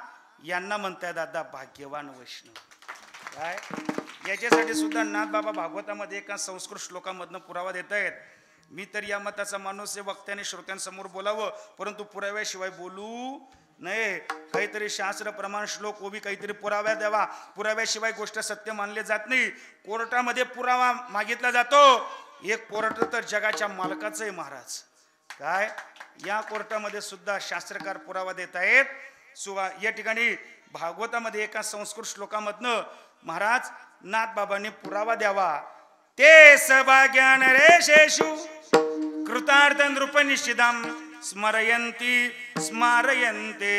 [SPEAKER 1] यांना म्हणताय दादा भाग्यवान वैष्णव. काय याच्यासाठी सुद्धा नाथ बाबा भागवतामध्ये एका संस्कृत श्लोकामधनं पुरावा देत आहेत. मी तर या मताचा माणूस आहे, वक्त्याने श्रोत्यांसमोर बोलावं, परंतु पुराव्याशिवाय बोलू नाही. काहीतरी शास्त्र प्रमाण श्लोक उभी काहीतरी पुराव्या द्यावा. पुराव्याशिवाय गोष्ट सत्य मानले जात नाही. कोर्टामध्ये पुरावा मागितला जातो. एक कोर्ट तर जगाच्या मालकाचं आहे महाराज. काय या कोर्टामध्ये सुद्धा शास्त्रकार पुरावा देत आहेत. या ठिकाणी भागवतामध्ये एका संस्कृत श्लोकामधनं महाराज नाथ बाबांनी पुरावा द्यावा. ते सभाग्यान रेशेषु कृतार्थ नृपनिषिदम स्मरयंती स्मारयन्ते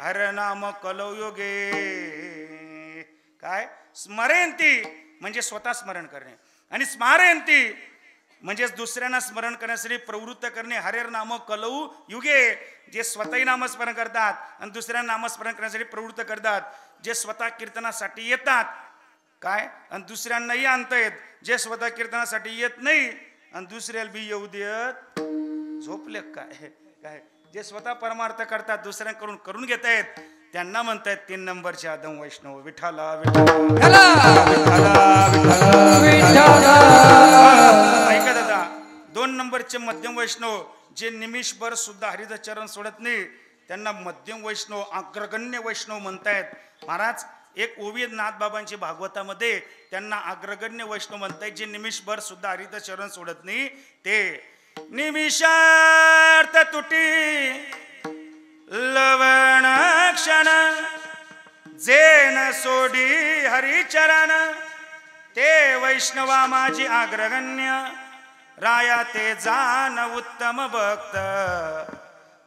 [SPEAKER 1] हर नाम कलौ योगे. काय स्मरयंती म्हणजे स्वतः स्मरण करणे आणि स्मारयंती म्हणजे दुसऱ्यांना स्मरण करण्यासाठी प्रवृत्त करणे. हरेर नाम कलौ युगे, जे स्वतःही नामस्मरण करतात आणि दुसऱ्यांना नामस्मरण करण्यासाठी प्रवृत्त करतात. जे स्वतः कीर्तनासाठी येतात काय आणि दुसऱ्यांनाही आणता येत, जे स्वतः कीर्तनासाठी येत नाही आणि दुसऱ्याला बी येऊ देत झोपले काय. काय जे स्वतः परमार्थ करतात दुसऱ्यांकडून करून घेत आहेत त्यांना म्हणतायत 3 नंबरचे आदम वैष्णव. विठाला विठाला. ऐका दादा, 2 नंबरचे मध्यम वैष्णव जे निमिषभर सुद्धा हरिचं चरण सोडत नाही त्यांना मध्यम वैष्णव अग्रगण्य वैष्णव म्हणतायत. महाराज एक ओवी नाथ बाबांची भागवतामध्ये त्यांना अग्रगण्य वैष्णव म्हणतायत, जे निमिषभर सुद्धा हरिचं चरण सोडत नाही. ते निमिषार्थ तुटी लवण क्षण जे न सोडी हरिचरण, ते वैष्णवा माझी अग्रगण्य राया ते जान उत्तम भक्त.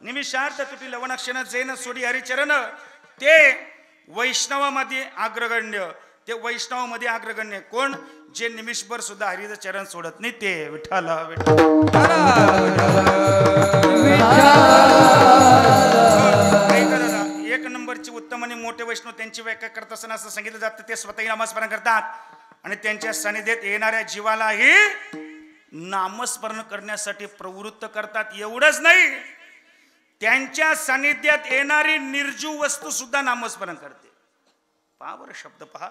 [SPEAKER 1] निमिषार्थ तुटी लवण क्षण जे न सोडी हरिचरण, ते वैष्णवामध्ये अग्रगण्य. ते वैष्णवामध्ये अग्रगण्य कोण? जे निमिषभर सुद्धा हरिचं चरण सोडत नाही ते. विठ्ठल एक नंबरचे उत्तम आणि मोठे वैष्णव त्यांची व्याख्या करत असताना असं सांगितलं जातं, ते स्वतःही नामस्मरण करतात आणि त्यांच्या सानिध्यात येणाऱ्या जीवालाही नामस्मरण करण्यासाठी प्रवृत्त करतात. एवढंच नाही, त्यांच्या सानिध्यात येणारी निर्जीव वस्तू सुद्धा नामस्मरण करते. पहा बरं शब्द, पहा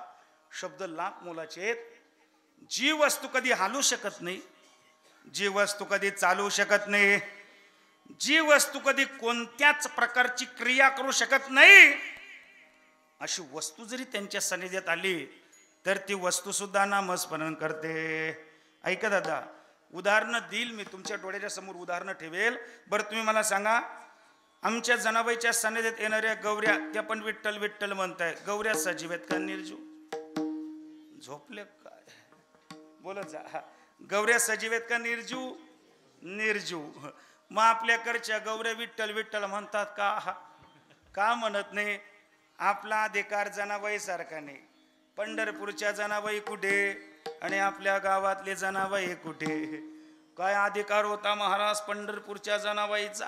[SPEAKER 1] शब्द लाख मोलाचे आहेत. जी वस्तू कधी हालू शकत नाही, जी वस्तू कधी चालू शकत नाही, जी वस्तू कधी कोणत्याच प्रकारची क्रिया करू शकत नाही, अशी वस्तू जरी त्यांच्या सानिध्यात आली तर ती वस्तू सुद्धा नामस्मरण करते. ऐका दादा, उदाहरणं देईल मी, तुमच्या डोळ्याच्या समोर उदाहरणं ठेवेल. बरं तुम्ही मला सांगा, आमच्या जनाबाईच्या सानिध्यात येणाऱ्या गौऱ्या त्या पण विठ्ठल विठ्ठल म्हणताय, गौऱ्या सजीव आहेत का निर्जीव? झोपले काय? बोलत जा. गौऱ्या सजीव आहेत का निर्जीव? निर्जीव. मग आपल्याकडच्या गौऱ्या विठ्ठल विठ्ठल म्हणतात का? का म्हणत नाही? आपला अधिकार जनाबाई सारखा नाही. पंढरपूरच्या जनाबाई कुठे आणि आपल्या गावातले जनाबाई कुठे? काय अधिकार होता महाराज पंढरपूरच्या जनाबाईचा?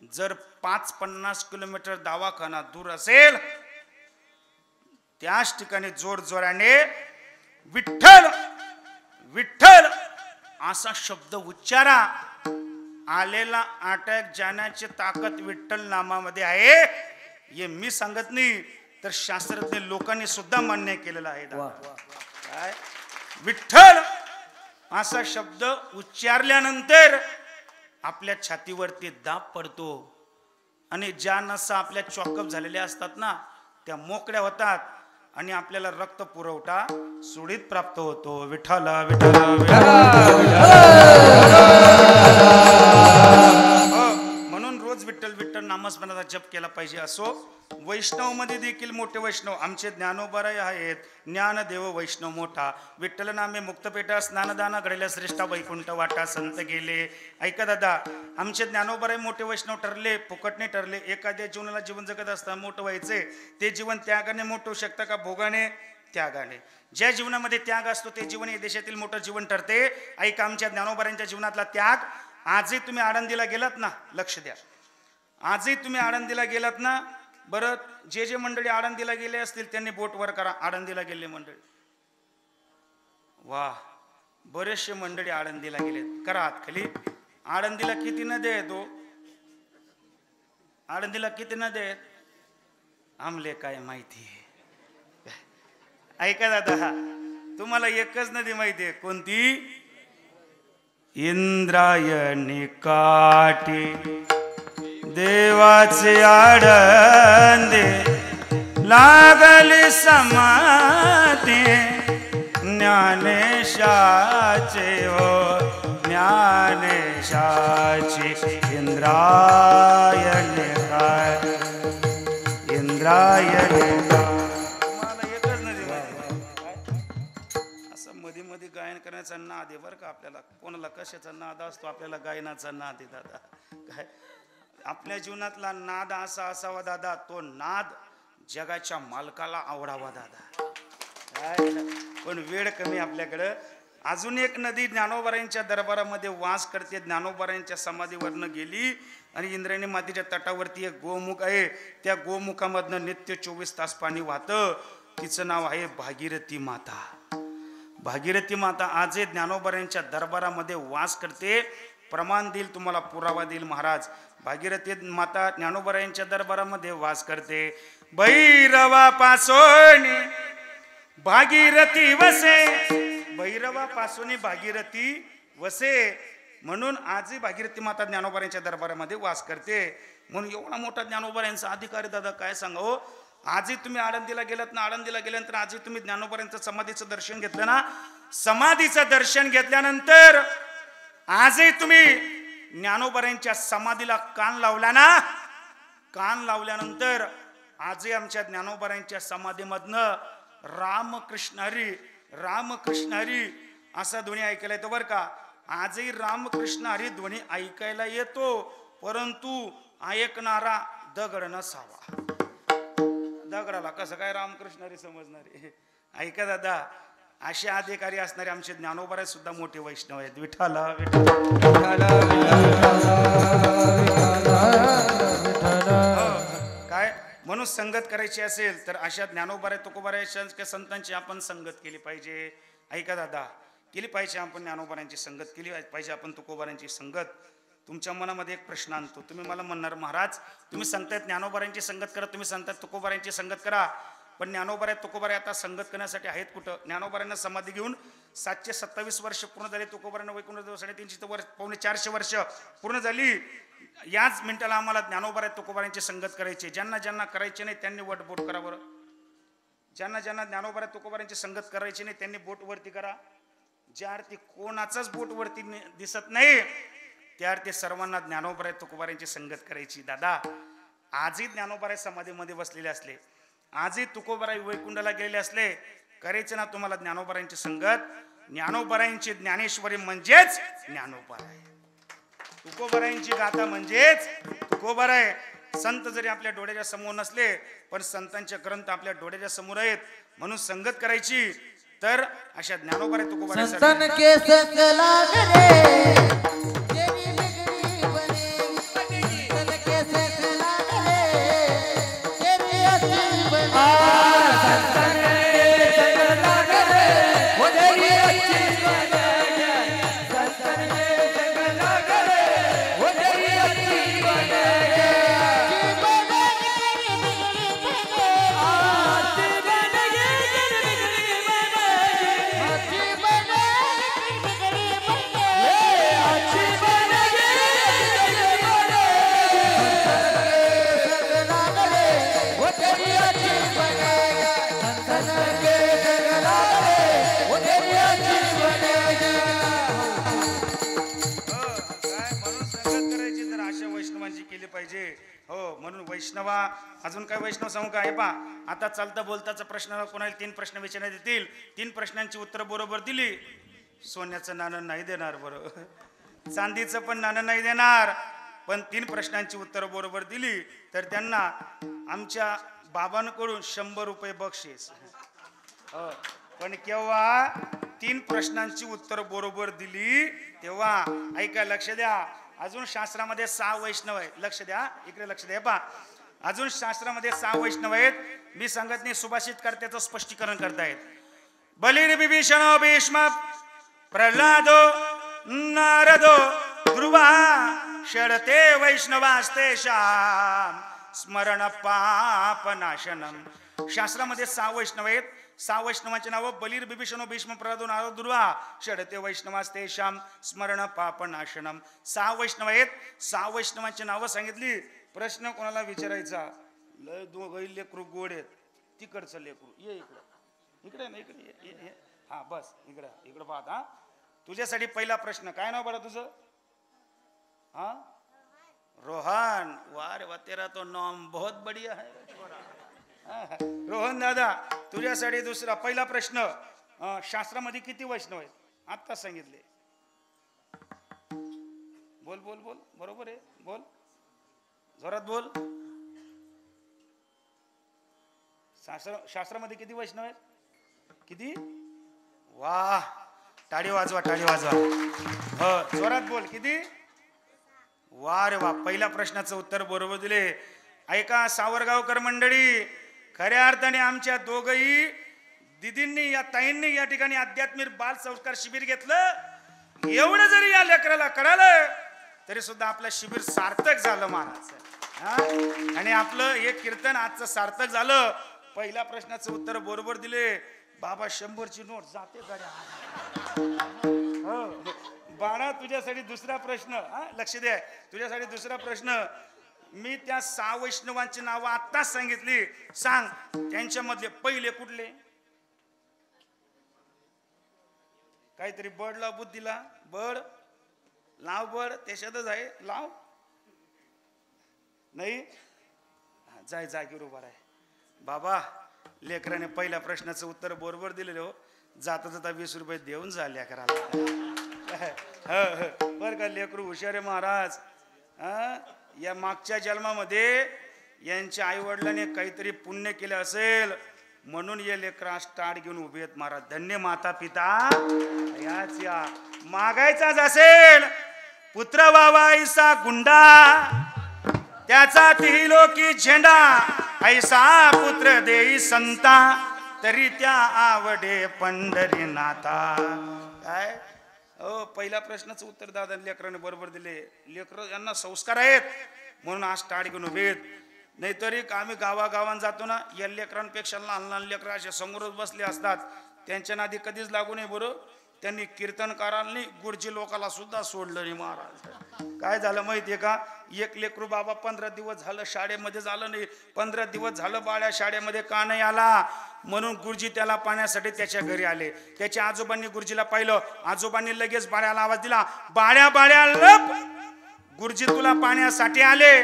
[SPEAKER 1] जर 5-50 किलोमीटर दवाखाना दूर असेल त्याच ठिकाणी जोर जोराने विठ्ठल विठ्ठल असा शब्द उच्चारा. आलेला अटॅक जाण्याची ताकद विठ्ठल नामामध्ये आहे. हे मी सांगत नाही तर शास्त्रज्ञ लोकांनी सुद्धा मान्य केलेलं आहे. काय विठ्ठल असा शब्द उच्चारल्यानंतर आपल्या छातीवरती दाब पडतो आणि ज्या नसा आपल्या चॉकअप झालेल्या असतात ना त्या मोकळ्या होतात आणि आपल्याला रक्त पुरवठा सुरळीत प्राप्त होतो. विठ्ठला विठ्ठला म्हणून रोज विठ्ठल विठ्ठल नामस्मरणाचा जप केला पाहिजे. असो वैष्णव मध्ये देखील मोठे वैष्णव आमचे ज्ञानोबाराय आहेत. ज्ञानदेव वैष्णव मोठा विठ्ठल नामे मुक्तपेठा स्नानदाना घडल्या श्रेष्ठ वैकुंठ वाटा संत गेले. ऐका दादा आमचे ज्ञानोबाराय मोठे वैष्णव ठरले फुकटने ठरले. एखाद्या जीवनाला जीवन जगत असताना मोठं व्हायचे ते जीवन त्यागाने मोठं होऊ शकतं का भोगाने त्यागाने. ज्या जीवनामध्ये त्याग असतो ते जीवन हे देशातील मोठं जीवन ठरते. ऐका आमच्या ज्ञानोबारांच्या जीवनातला त्याग. आजही तुम्ही आळंदीला गेलात ना लक्ष द्या. आजही तुम्ही आळंदीला गेलात ना बरं जे जे मंडळी आळंदीला गेले असतील त्यांनी बोट वर करा. आळंदीला गेले मंडळी वा बरेचसे मंडळी आळंदीला गेले करा हात खाली. आळंदीला किती नद्या आहेत हो? आळंदीला किती नद्या आहेत आमले काय माहिती. ऐका दादा तुम्हाला एकच नदी माहिती आहे कोणती? इंद्रायणी काठी देवाचे आळंदे लागली समाधी ज्ञानेशाचे हो ज्ञानेशाची. इंद्रायणी काय इंद्रायणी तुम्हाला एकच नदी माहिती. असं मध्ये मध्ये गायन करण्याचा नाद आहे बरं का आपल्याला. कोणाला कशाचा नाद असतो आपल्याला गायनाचा नाद आहे दादा. काय आपल्या जीवनातला नाद असा असावा दादा तो नाद जगाच्या मालकाला आवडावा दादा. पण वेळ कमी आपल्याकडं. अजून एक नदी ज्ञानोबारांच्या दरबारामध्ये वास करते. ज्ञानोबारांच्या समाधीवरनं गेली आणि इंद्रायणी मातीच्या तटावरती एक गोमुख आहे. त्या गोमुखामधनं नित्य 24 तास पाणी वाहतं. तिचं नाव आहे भागीरथी माता. भागीरथी माता आजही ज्ञानोबारांच्या दरबारामध्ये वास करते. प्रमाण देईल तुम्हाला पुरावा देईल महाराज. भागीरथी माता ज्ञानोबारांच्या दरबारामध्ये वास करते. भैरवापासून भागीरथी वसे भैरवापासून भागीरथी वसे म्हणून आजही भागीरथी माता ज्ञानोबारांच्या दरबारामध्ये वास करते. म्हणून एवढा मोठा ज्ञानोबारांचा अधिकारी दादा काय सांगा हो. आजही तुम्ही आळंदीला गेलात ना आळंदीला गेल्यानंतर आजही तुम्ही ज्ञानोबारांचं समाधीचं दर्शन घेतलं ना. समाधीचं दर्शन घेतल्यानंतर आजही तुम्ही ज्ञानोबारांच्या समाधीला कान लावला ना. कान लावल्यानंतर आजही आमच्या ज्ञानोबारांच्या समाधीमधनं रामकृष्ण हरी असा ध्वनी ऐकायला येतो बरं का. आजही रामकृष्ण हरी ध्वनी ऐकायला येतो परंतु ऐकणारा दगड नसावा. दगडाला कसं काय रामकृष्ण हरी समजणारे. ऐका दादा असे अधिकारी असणारे आमचे ज्ञानोबाराय सुद्धा मोठे वैष्णव आहेत. विठ्ठला काय म्हणून संगत करायची असेल तर अशा ज्ञानोबाराय तुकोबाराय संतांची आपण संगत केली पाहिजे. ऐका दादा केली पाहिजे आपण ज्ञानोबारांची संगत केली पाहिजे आपण तुकोबारांची संगत. तुमच्या मनामध्ये एक प्रश्न आणतो. तुम्ही मला म्हणणार महाराज तुम्ही सांगतायत ज्ञानोबारांची संगत करा तुम्ही सांगतायत तुकोबारांची संगत करा पण ज्ञानोबाराय तुकोबाराय आता संगत करण्यासाठी आहेत कुठं? ज्ञानोबारांना समाधी घेऊन 727 वर्ष पूर्ण झाली. तुकोबारांना वैकुंठ 350 वर्ष 450 वर्ष पूर्ण झाली. याच मिनिटाला आम्हाला ज्ञानोबाराय तुकोबारांची संगत करायची. ज्यांना ज्यांना करायची नाही त्यांनी वट बोट करा बरं. ज्यांना ज्यांना ज्ञानोबाराय तुकोबारांची संगत करायची नाही त्यांनी बोट वरती करा. ज्या अर्थी कोणाचाच बोट वरती दिसत नाही त्या अर्थी सर्वांना ज्ञानोबाराय तुकोबारांची संगत करायची. दादा आजही ज्ञानोबाराय समाधीमध्ये बसलेले असले आजही तुकोबाराय वैकुंठाला गेलेले असले करायचे ना तुम्हाला ज्ञानोबारांची संगत. ज्ञानोबारांची ज्ञानेश्वरी म्हणजेच ज्ञानोबाराय. तुकोबारायांची गाथा म्हणजेच तुकोबाराय. संत जरी आपल्या डोळ्याच्या समोर नसले पण संतांचे ग्रंथ आपल्या डोळ्याच्या समोर आहेत म्हणून संगत करायची. तर अशा ज्ञानोबाराय तुकोबाराय
[SPEAKER 3] संतन के सकला करे तेरी बिगड़ी बने संतन के
[SPEAKER 1] पाहिजे हो. म्हणून वैष्णवा अजून काय वैष्णव सांगू का? हे पा आता चालता बोलताचा प्रश्न कोणाला 3 प्रश्न विचारण्यात येतील. 3 प्रश्नांची उत्तर बरोबर दिली सोन्याचं नाणं नाही देणार, बरोबर चांदीचं पण नाणं नाही देणार, पण 3 प्रश्नांची उत्तर बरोबर दिली तर त्यांना आमच्या बाबांकडून 100 रुपये बक्षीस हो. पण केव्हा 3 प्रश्नांची उत्तर बरोबर दिली तेव्हा. ऐका, लक्ष द्या. अजून शास्त्रामध्ये 6 वैष्णव आहेत. लक्ष द्या, इकडे लक्ष द्या पा. अजून शास्त्रामध्ये 6 वैष्णव आहेत. मी सांगत नाही, सुभाषित करत्याचं स्पष्टीकरण करतायत. बलिर विभीषण भीष्म प्रल्हादो नारदो ध्रुवा षडते वैष्णवास्तेषां स्मरण पाप नाशनम. शास्त्रामध्ये 6 वैष्णव आहेत. 6 वैष्णवांचे नाव बलिर विभीषण भीष्म प्रल्हादो नारदो ध्रुवा षडते वैष्णवास्तेषां स्मरण पाप नाशनम. 6 वैष्णव आहेत. 6 वैष्णवांची नावं सांगितली. प्रश्न कोणाला विचारायचा? लय दोघं लेकरू गोड आहेत. तिकडचं लेकरू ये इकडं, इकडे ना इकडे हा बस इकडं पाहत. हा तुझ्यासाठी पहिला प्रश्न. काय नाव बरं तुझं? हा रोहन. वाह वाह, तेरा तो नाम बहुत बढ़िया है. रोहन दादा, तुझ्यासाठी दुसरा पहिला प्रश्न. शास्त्रामध्ये किती वैष्णव आहेत? आता सांगितले. बोल बोल बोल, बरोबर आहे, बोल जोरात बोल. शास्त्रामध्ये किती वैष्णव आहेत? किती? वाह, टाळी वाजवा, टाळी वाजवा. हो, जोरात बोल. किती? वा रे वा, पहिल्या प्रश्नाचं उत्तर बरोबर दिले. ऐका सावरगावकर मंडळी, खऱ्या अर्थाने आमच्या दोघही दिदींनी या ताईंनी या ठिकाणी आध्यात्मिक बाल संस्कार शिबिर घेतलं. एवढं जरी या लेकराला कळालं तरी सुद्धा आपलं शिबिर सार्थक झालं महाराज. आणि आपलं हे कीर्तन आजचं सार्थक झालं. पहिल्या प्रश्नाचं उत्तर बरोबर दिले. बाबा 100ची नोट जाते गाड्या. बाळा, तुझ्यासाठी दुसरा प्रश्न. लक्ष द्या, तुझ्यासाठी दुसरा प्रश्न. मी त्या 6 वैष्णवांची नावं आत्ताच सांगितली. सांग त्यांच्यामधले पहिले कुठले? काहीतरी बड लाव बुद्धीला. बड लाव, बड त्याच्यातच आहे. लाव नाही, जाय जागीवर उभा आहे. बाबा, लेकराने पहिल्या प्रश्नाचं उत्तर बरोबर दिलेलं हो. जाता जाता 20 रुपये देऊन झाल्या करायला. बर का, लेकरू हुशार आहे महाराज. या मागच्या जन्मामध्ये यांच्या आई वडिलांनी काहीतरी पुण्य केलं असेल म्हणून हे लेकरा स्टार्ट घेऊन उभे आहेत महाराज. धन्य माता पिता. याच या मागायचाच असेल पुत्र व्हावा ऐसा गुंडा, त्याचा तिलोकी झेंडा, ऐसा पुत्र देई संता, तरी त्या आवडे पंढरीनाथा. काय हो, पहिल्या प्रश्नाचं उत्तर दादा लेकराने बरोबर दिले. लेकर यांना संस्कार आहेत म्हणून आज स्टार्ट घेऊन उभे आहेत. नाहीतरी आम्ही गावागावात जातो ना, या लेकरांपेक्षा लहान लहान लेकर असे समोरच बसले असतात. त्यांच्या नादी कधीच लागू नये. बरोबर, त्यांनी कीर्तनकारांनी गुरुजी लोकाला सुद्धा सोडलं नाही महाराज. काय झालं माहितीये का? एक लेकरू बाबा 15 दिवस झालं शाळेमध्ये झालं नाही. 15 दिवस झालं बाळ्या शाळेमध्ये का नाही आला म्हणून गुरुजी त्याला पाण्यासाठी त्याच्या घरी आले. त्याच्या आजोबांनी गुरुजीला पाहिलं. आजोबांनी लगेच बाळ्याला आवाज दिला, बाळ्या बाळ्या लप, गुरुजी तुला पाण्यासाठी आले.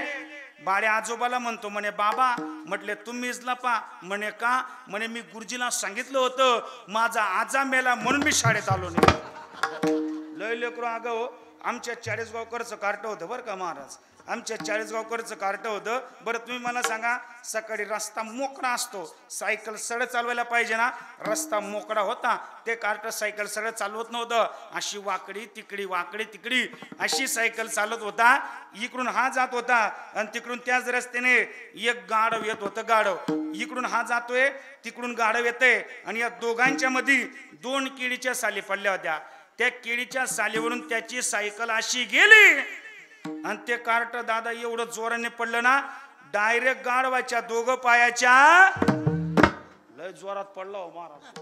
[SPEAKER 1] बाळ्या आजोबाला म्हणतो, म्हणे बाबा, म्हटले तुम्हीच लपा. म्हणे का? म्हणे मी गुरुजीला सांगितलं होतं माझा आजा मेला म्हणून मी शाळेत आलो नाही. लय लेकरू अगं हो. आमच्या 40 गावकरचं कार्ट होतं बरं का महाराज. आमच्या 40 गावकरचं कार्ट होतं. बरं तुम्ही मला सांगा, सकाळी रस्ता मोकळा असतो, सायकल सरळ चालवायला पाहिजे ना, रस्ता मोकळा होता, ते कार्ट सायकल सरळ चालवत नव्हतं. अशी वाकडी तिकडी वाकडी तिकडी अशी सायकल चालत होता. इकडून हा जात होता आणि तिकडून त्याच रस्त्याने एक गाढव येत होतं. गाढव इकडून हा जातोय, तिकडून गाढव येतंय आणि या दोघांच्या मध्ये 2 केळीच्या साली पडल्या होत्या. त्या केळीच्या सालीवरून त्याची सायकल अशी गेली आणि ते कार्ट दादा एवढं जोराने पडलं ना, डायरेक्ट गाढवाच्या 2 पायाच्या लय जोरात पडला हो महाराज.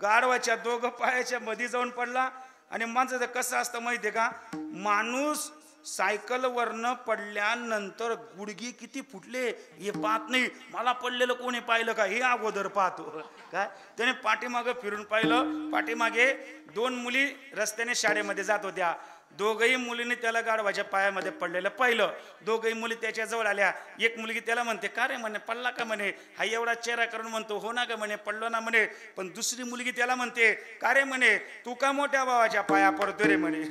[SPEAKER 1] गाढवाच्या 2 पायाच्या मध्ये जाऊन पडला. आणि माणसाचं कसं असतं माहितीये का? माणूस सायकल वरनं पडल्यानंतर गुडघे किती फुटले हे पाहत नाही. मला पडलेलं कोणी पाहिलं का हे अगोदर पाहतो. काय त्याने पाठीमागे फिरून पाहिलं. पाठीमागे 2 मुली रस्त्याने शाळेमध्ये जात होत्या. दोघही मुलींनी त्याला गाढवाच्या पायामध्ये पडलेलं पाहिलं. दोघही मुली त्याच्या जवळ आल्या. एक मुलगी त्याला म्हणते, का रे म्हणे, पडला का म्हणे. हा एवढा चेहरा करून म्हणतो, हो ना का म्हणे, पडलो ना म्हणे. पण दुसरी मुलगी त्याला म्हणते, का रे म्हणे, तू का मोठ्या भावाच्या पाया पडतो रे म्हणे.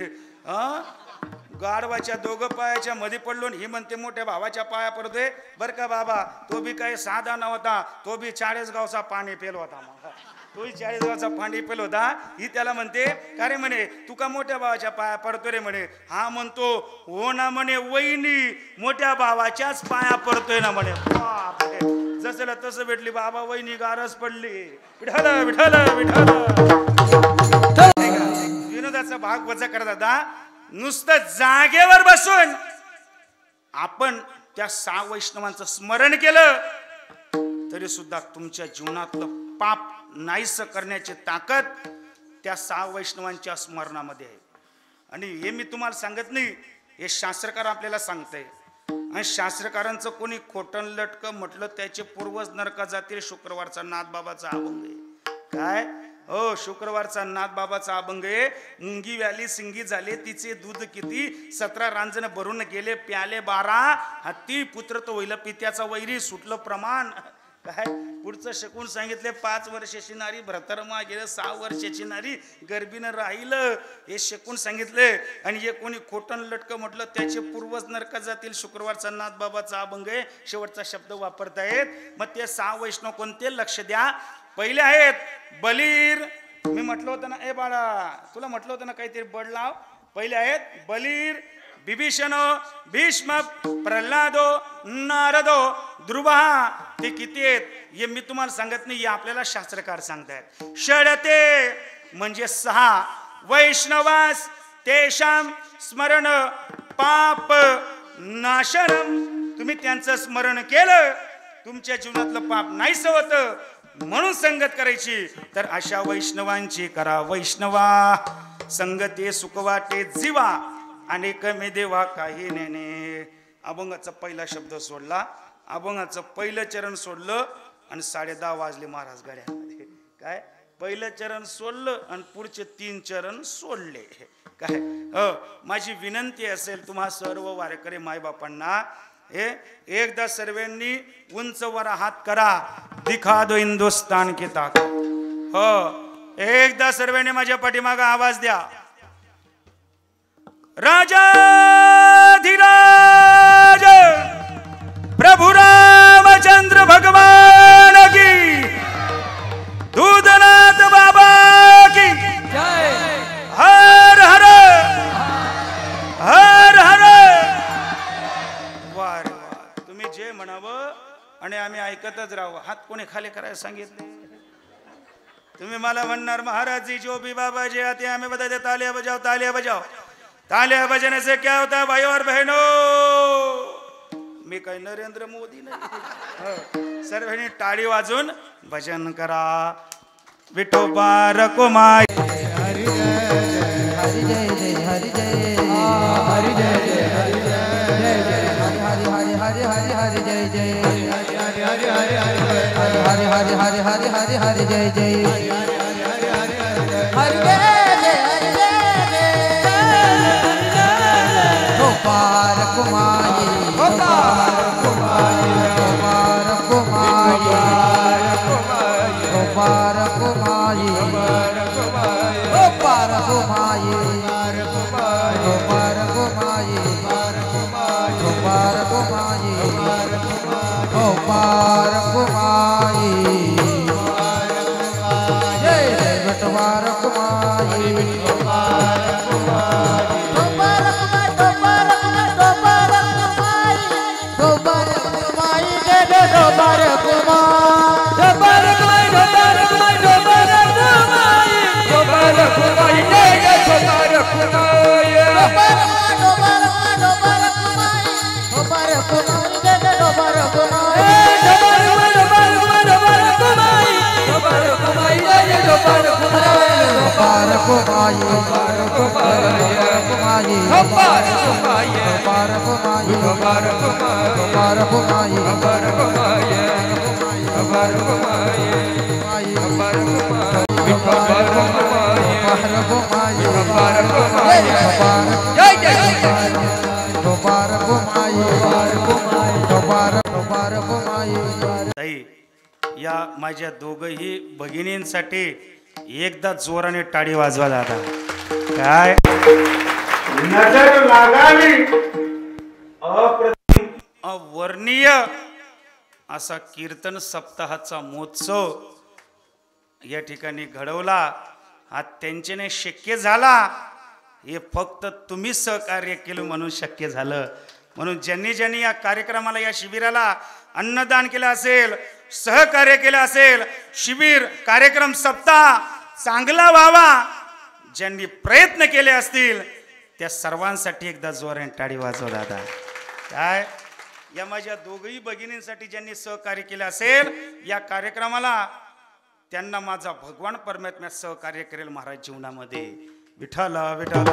[SPEAKER 1] गाढवाच्या दोघं पायाच्या मध्ये पडलो, ही म्हणते मोठ्या भावाच्या पाया पडतोय. बरं का बाबा, तो बी काही साधा नव्हता, तो बी 40 गावचा पाणी पेल होता. तोही 40 गावचा पाणी पेल होता. ही त्याला म्हणते, का रे म्हणे, तू का मोठ्या भावाच्या पाया पडतो रे म्हणे. हा म्हणतो, हो ना म्हणे वहिनी, मोठ्या भावाच्याच पाया पडतोय ना म्हणे. जसं तसं भेटली बाबा वहिनी गारच पडली. विठाला विठाला विठाला. विनोदाचा भाग वजा करा दादा. नुसतं जागेवर बसून आपण त्या 6 वैष्णवांचं स्मरण केलं तरी सुद्धा तुमच्या जीवनातलं पाप नाहीसं करण्याची ताकद त्या 6 वैष्णवांच्या स्मरणामध्ये आहे. आणि हे मी तुम्हाला सांगत नाही, हे शास्त्रकार आपल्याला सांगतंय. आणि शास्त्रकारांचं कोणी खोटं लटकं म्हटलं त्याचे पूर्वज नरका जातील. शुक्रवारचा नाथबाबाचा अभंग आहे. काय हो, शुक्रवारचा नाथबाबाचा अभंग आहे. मुंगी व्याली सिंगी झाले तिचे दूध किती, 17 रांजण भरून गेले प्याले 12, हत्ती पुत्र तो होईल पित्याचा वैरी, सुटलं प्रमाण. काय पुढचं शकून सांगितले, 5 वर्षाची नारी भ्रतरमा गेलं, 6 वर्षाची नारी गर्भीनं राहिलं. हे शकून सांगितले. आणि हे कोणी खोटं लटकं म्हटलं त्याचे पूर्वज नरका जातील. शुक्रवारचा नाथबाबाचा अभंग आहे. शेवटचा शब्द वापरतायत. मग ते 6 वैष्णव कोणते, लक्ष द्या. पहिले आहेत बलीर. मी म्हटलं होतं ना, ए बाळा तुला म्हटलं होतं ना काहीतरी बड लाव. पहिले आहेत बलीर, बिभीषण, भीष्म, प्रल्हादो, नारदो, ध्रुवा. ते किती आहेत हे मी तुम्हाला सांगत नाही, हे आपल्याला शास्त्रकार सांगतायत. षडते म्हणजे 6 वैष्णवास तेषाम स्मरण पाप नाशनम. तुम्ही त्यांचं स्मरण केलं तुमच्या जीवनातलं पाप नाहीसं होतं. म्हणून संगत करायची तर अशा वैष्णवांची करा. वैष्णवा संगते सुख वाटे जीवा, अनेक मे देवा काही नेने. अभंगाचा पहिला शब्द सोडला, अभंगाचं पहिलं चरण सोडलं आणि 10:30 वाजले महाराज गड्यामध्ये. काय पहिलं चरण सोडलं आणि पुढचे 3 चरण सोडले. काय माझी विनंती असेल तुम्हा सर्व वारकरी मायबापांना, एकदा सर्वांनी उंच वर हात करा. दिखा दो हिंदुस्तान की ताकद. हो, एकदा सर्वांनी माझ्या पाठीमागे आवाज द्या. राजाधिराज प्रभु रामचंद्र भगवान की, दूधनाथ बाबा की जय. हर हर हर हर. वार वार, तुम्ही जे म्हणावं आणि आम्ही ऐकतच राहू. हात कोणी खाली करायला सांगितले. तुम्ही मला म्हणणार महाराज जी जो भी बाबा जी आते हमें बता दे. तालियां बजाओ, तालियां बजाओ. तालियां बजाने से क्या होता है भाई और बहनों. मी काही नरेंद्र मोदी नाही. सर्वांनी टाळी वाजून भजन करा. विठोबा रकुमाई. हरी जय हरी जय हरी जय हरी जय हरी जय हरी हरी हरी हरी हरी जय जय हरी हरी हरी हरी हरी हरी हरी हरी हरी हरी जय जय हरी जय गोपाल कुमारी गोपाल कुमारी गोपाल कुमारी गोपाल कुमारी गोपाल कुमारी गोपाल कुमारी गोपाल कुमारी गोपाल कुमारी जय जय गोपाल कुमारी गोपाल कुमारी गोपाल कुमारी जय जय गोपाल कुमारी गोपाल कुमारी गोपाल कुमारी गोपाल कुमारी जय जय गोपाल कुमारी गोपाल कुमारी माझ्या दोघही भगिनींसाठी एकदा जोराने टाळी वाजवा दादा. काय नजर लागावी अप्रतिम अवर्णीय असा कीर्तन सप्ताहाचा महोत्सव या ठिकाणी घडवला. हा त्यांच्याने शक्य झाला. हे फक्त तुम्ही सहकार्य केलं म्हणून शक्य झालं. म्हणून ज्यांनी ज्यांनी या कार्यक्रमाला या शिबिराला अन्नदान केलं असेल, सहकार्य केलं असेल, शिबिर कार्यक्रम सप्ताह चांगला व्हावा ज्यांनी प्रयत्न केले असतील त्या सर्वांसाठी एकदा जोराने टाळी वाजवा दादा. काय या माझ्या दोघही भगिनींसाठी ज्यांनी सहकार्य केलं असेल या कार्यक्रमाला त्यांना माझा भगवान परमात्मा सहकार्य करेल महाराज जीवनामध्ये. विठाला विठाला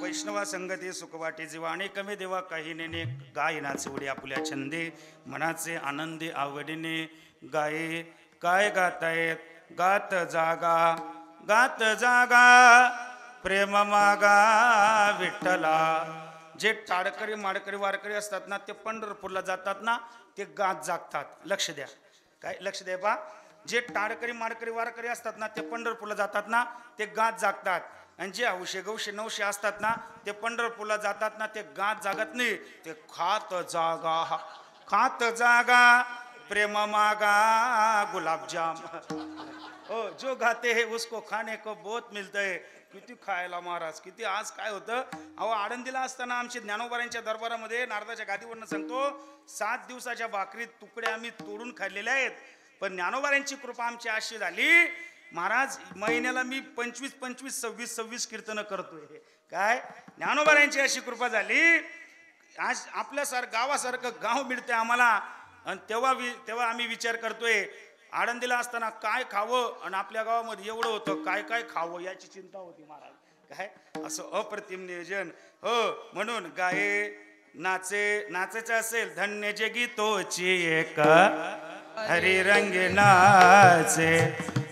[SPEAKER 1] वैष्णवा संगती सुखवाटी जीवा आणि कमी देवा काही नेने गायनाचे उडी आपुल्या छंदे मनाचे आनंदी आवडीने गाये. काय गातायत गात जागा प्रेम मागा विठ्ठला. जे टाळकरी माडकरी वारकरी असतात ना ते पंढरपूरला जातात ना ते गात जागतात. लक्ष द्या, काय लक्ष द्या बा. जे टाळकरी माडकरी वारकरी असतात ना ते पंढरपूरला जातात ना ते गात जागतात. आणि जे हौशे गौशे नवशे असतात ना ते पंढरपूरला जातात ना ते गात जागत नाही, ते खात जागा प्रेम मागा गुलाबजाम. हो जो गाते हैं उसको खाने को बहुत मिलता है. किती खायला महाराज किती. आज काय होतं अहो आळंदीला असताना आमच्या ज्ञानोबारांच्या दरबारामध्ये नारदाच्या गादीवरनं सांगतो 7 दिवसाच्या भाकरीत तुकडे आम्ही तोडून खाल्लेले आहेत. पण ज्ञानोबारांची कृपा आमची अशी झाली महाराज महिन्याला मी 25 26 कीर्तन करतोय. काय ज्ञानोबारांची अशी कृपा झाली. आज आपल्यासारखं गावासारखं गाव मिळते आम्हाला. आणि तेव्हा आम्ही विचार करतोय आळंदीला असताना काय खावं आणि आपल्या गावामध्ये एवढं होतं काय खावं याची चिंता होती महाराज. काय असं अप्रतिम नियोजन. हो म्हणून गाये नाचायचं असेल धन्य जगी तोची एक हरी रंगे नाचे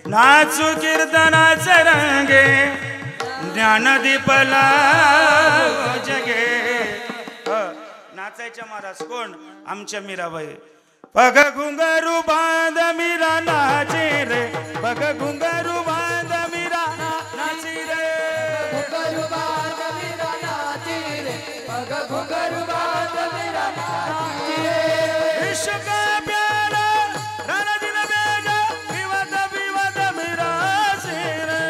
[SPEAKER 1] नाचू कीर्तनाचे रंगे ज्ञानदीपला जगे. नाचायच्या महाराज कोण आमच्या मीराबाई. पग घुंगरू बांध मीरा नाचे रे पग घुंगरू बांध मीरा नाची रे
[SPEAKER 3] घुंगरू बांध मीरा नाची रे पग घुंगरू बांध मीरा नाची रे.
[SPEAKER 1] इश्क प्यारा रण दिन बेगा विवद मीरा से रे.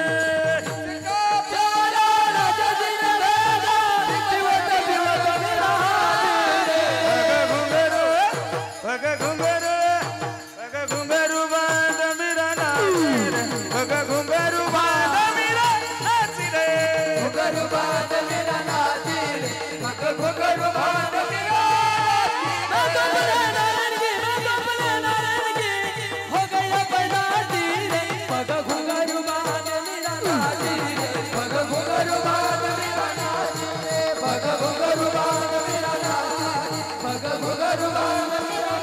[SPEAKER 3] प्यारा रज दिन बेगा विवद मीरा से रे.
[SPEAKER 1] पग घुंगरू बांध मीरा नाची रे पग घुंगरू बांध मीरा नाची रे.
[SPEAKER 3] घुंगरू बांध मीरा नाची रे पग घुंगरू बांध मीरा हो गया बनाती रे पग घुंगरू बांध मीरा नाची रे पग घुंगरू बांध मीरा नाची रे पग घुंगरू बांध मीरा नाची पग घुंगरू बांध मीरा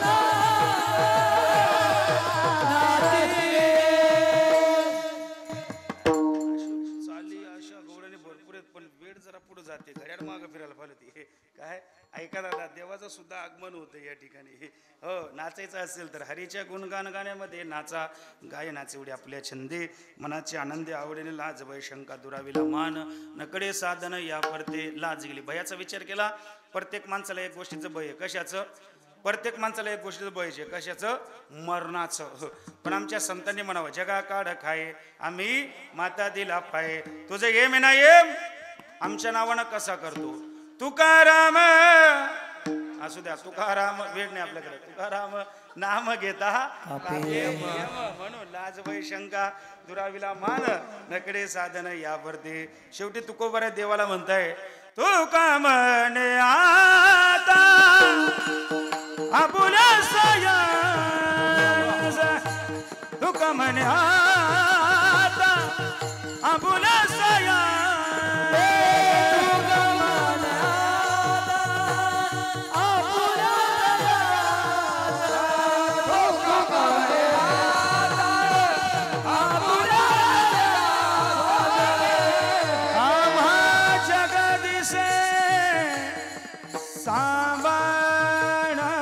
[SPEAKER 1] चाली अशा गौराने भरपूर आहेत पण वेळ जरा पुढे जाते. घड्याळ मागं फिरायला पाहिजे. काय ऐका दादा देवाचं सुद्धा आगमन होतं या ठिकाणी. हो नाचायचं असेल तर हरीच्या गुणगान गाण्यामध्ये नाचा गायनाचे एवढे आपल्या छंदे मनाचे आनंदी आवडीने लाज भय शंका दुरावीला मान नकडे साधन या परते लाज गेली. भयाचा विचार केला प्रत्येक माणसाला एक गोष्टीचं भय आहे. कशाचं? प्रत्येक माणसाला एक गोष्टीचं भय आहे. कशाचं? मरणाचं. पण आमच्या संतांनी म्हणावं जगा काढ खाय आम्ही माता दिला पाय तुझं येम ना येम आमच्या नावानं कसा करतो तुकाराम. असू द्या तुकाराम वेळ नाही आपल्याकडे. तुकाराम नाम घेता म्हणून लाज भय शंका दुरावीला मान नकडे साधन या भरते. शेवटी तुकोबऱ्या देवाला म्हणताय तू का म्हणे आता आपुल्या सया तू का म्हणे आता आपुल्या सया सांभाळा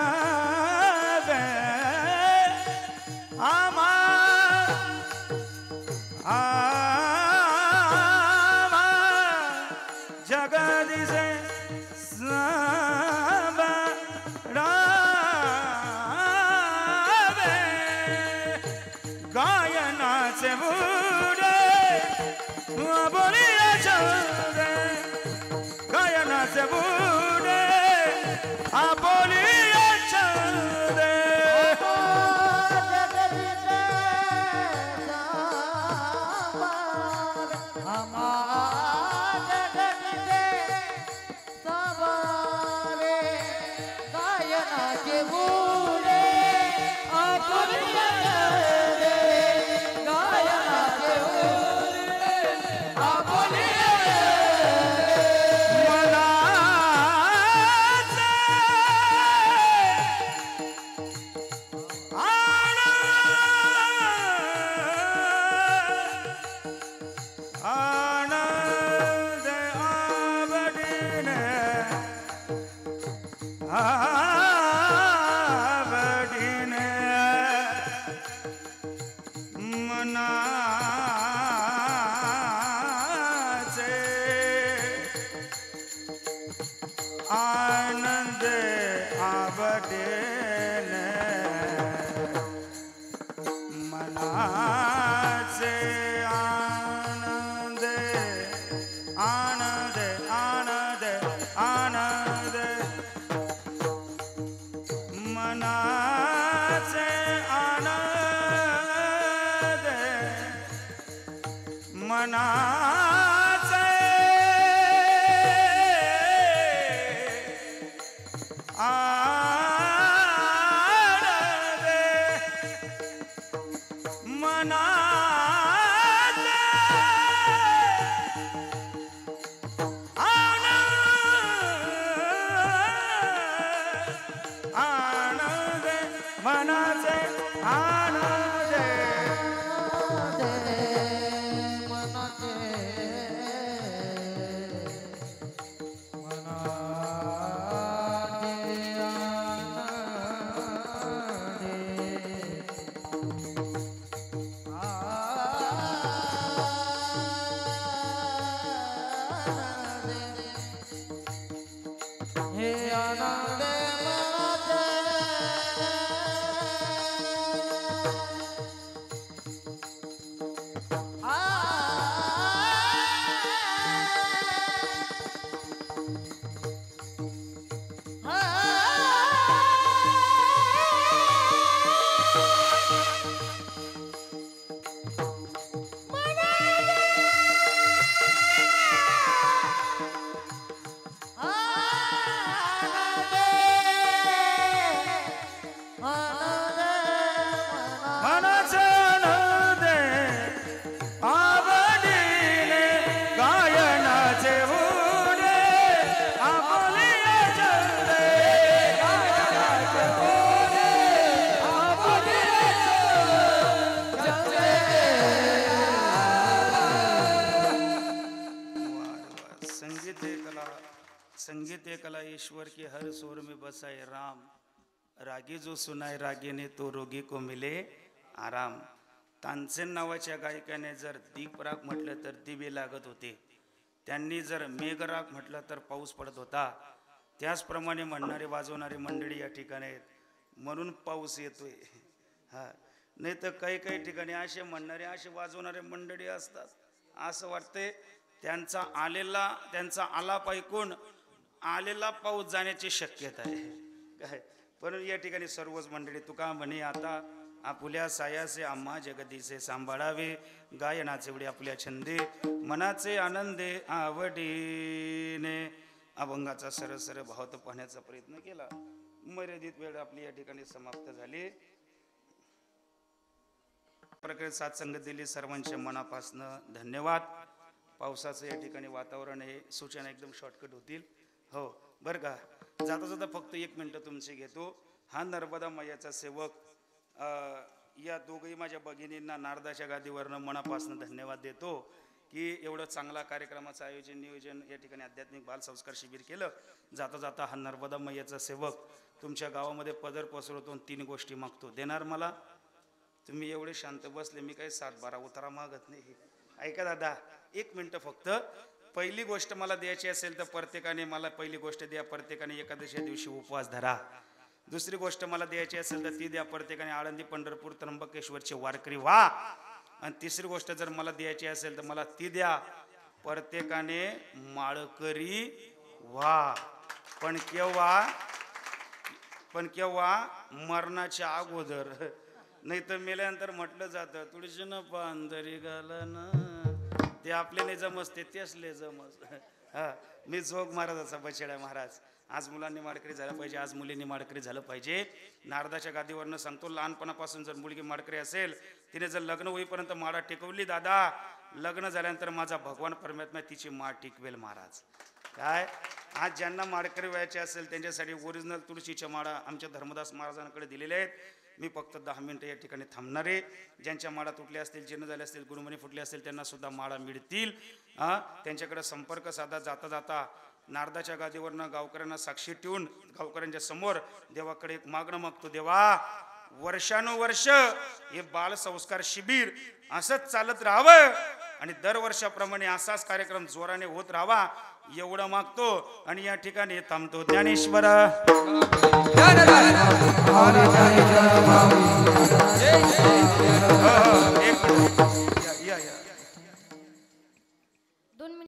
[SPEAKER 1] गायनाचे बुडे बोलिया छंदे गायनाचे बुडे बोलिया छंदे आनंद आवडेल मनाचे आनंद आनंद आनंद आनंद मनाचे आनंद मनाचे मनाचे आनंद
[SPEAKER 3] हे आनंद
[SPEAKER 1] मनाचे आनंद आवडीने गायनाचे उडे बोलिया छंदे गायनाचे उडे संगीत कला ईश्वर की हर सुर में बसाए राम रागी जो सुनाय रागीने तो रोगी को मिले आराम. तानसेन नावाच्या गायकाने जर दीप राग म्हटलं तर दिवे लागत होते. त्यांनी जर मेघ राग म्हटलं तर पाऊस पडत होता. त्याचप्रमाणे म्हणणारे वाजवणारे मंडळी या ठिकाणी आहेत म्हणून पाऊस येतोय. हा नाही तर काही काही ठिकाणी असे म्हणणारे असे वाजवणारे मंडळी असतात. असं वाटतंय त्यांचा आलाप ऐकून आलेला पाऊस जाण्याची शक्यता आहे काय. पण या ठिकाणी सर्वच मंडळी तुका म्हणे आता आपुल्या सायासे आम्हा जगदीचे सांभाळावे गायनाचे एवढे आपल्या छंदे मनाचे आनंदे आवडीने. अभंगाचा सरसर भावत पाहण्याचा प्रयत्न केला. मर्यादित वेळ आपली या ठिकाणी समाप्त झाली. प्रकारे साथसंगत दिली सर्वांच्या मनापासनं धन्यवाद. पावसाचं या ठिकाणी वातावरण आहे. सूचना एकदम शॉर्टकट होतील. हो बरं का. जाता जाता फक्त 1 मिनटं तुमची घेतो. हा नर्मदा मैयाचा सेवक या दोघही माझ्या भगिनींना नारदाच्या गादीवरनं मनापासून धन्यवाद देतो की एवढं चांगला कार्यक्रमाचं आयोजन नियोजन या ठिकाणी आध्यात्मिक बालसंस्कार शिबिर केलं. जाता जाता हा नर्मदा मैयाचा सेवक तुमच्या गावामध्ये पदर पसरवतो. 3 गोष्टी मागतो. देणार मला? तुम्ही एवढे शांत बसले. मी काही 7-12 उतारा मागत नाही. ऐका दादा 1 मिनटं फक्त. पहिली गोष्ट मला द्यायची असेल तर प्रत्येकाने मला पहिली गोष्ट द्या. प्रत्येकाने एकादशीच्या दिवशी उपवास धरा. दुसरी गोष्ट मला द्यायची असेल तर ती द्या. प्रत्येकाने आळंदी पंढरपूर त्र्यंबकेश्वरचे वारकरी व्हा. आणि तिसरी गोष्ट जर मला द्यायची असेल तर मला ती द्या, प्रत्येकाने माळकरी व्हा. पण केव्हा मरणाच्या अगोदर, नाही तर मेल्यानंतर म्हटलं जातं तुळशी न पांढरी घालना, ते आपले नाही जमसते तेच ले जमस. हा, मी जोग महाराजाचा बछड्या महाराज. आज मुलांनी माडकरी झालं पाहिजे, आज मुलींनी माडकरी झालं पाहिजे. नारदाच्या गादीवरनं सांगतो, लहानपणापासून जर मुलगी माडकरी असेल, तिने जर लग्न होईपर्यंत माळा टेकवली दादा, लग्न झाल्यानंतर माझा भगवान परमात्मा तिची माळ टिकवेल महाराज. काय आज ज्यांना माडकरी व्हायचे असेल त्यांच्यासाठी ओरिजिनल तुळशीच्या माळा आमच्या धर्मदास महाराजांकडे दिलेल्या आहेत. मी फक्त 10 मिनिटं या ठिकाणी थांबणार आहे. ज्यांच्या माळा तुटल्या असतील, जीर्ण झाल्या असतील, गुरुमणी फुटली असेल, त्यांना सुद्धा माळा मिळतील. त्यांच्याकडे संपर्क साधा. जाता जाता नारदाच्या गादीवरनं गावकऱ्यांना साक्षी ठेवून गावकऱ्यांच्या समोर देवाकडे एक मागणं मागतो. देवा, वर्षानुवर्ष हे बाल संस्कार शिबिर असंच चालत राहावं आणि दरवर्षाप्रमाणे असाच कार्यक्रम जोराने होत राहावा एवढं मागतो आणि या ठिकाणी थांबतो. ज्ञानेश्वर या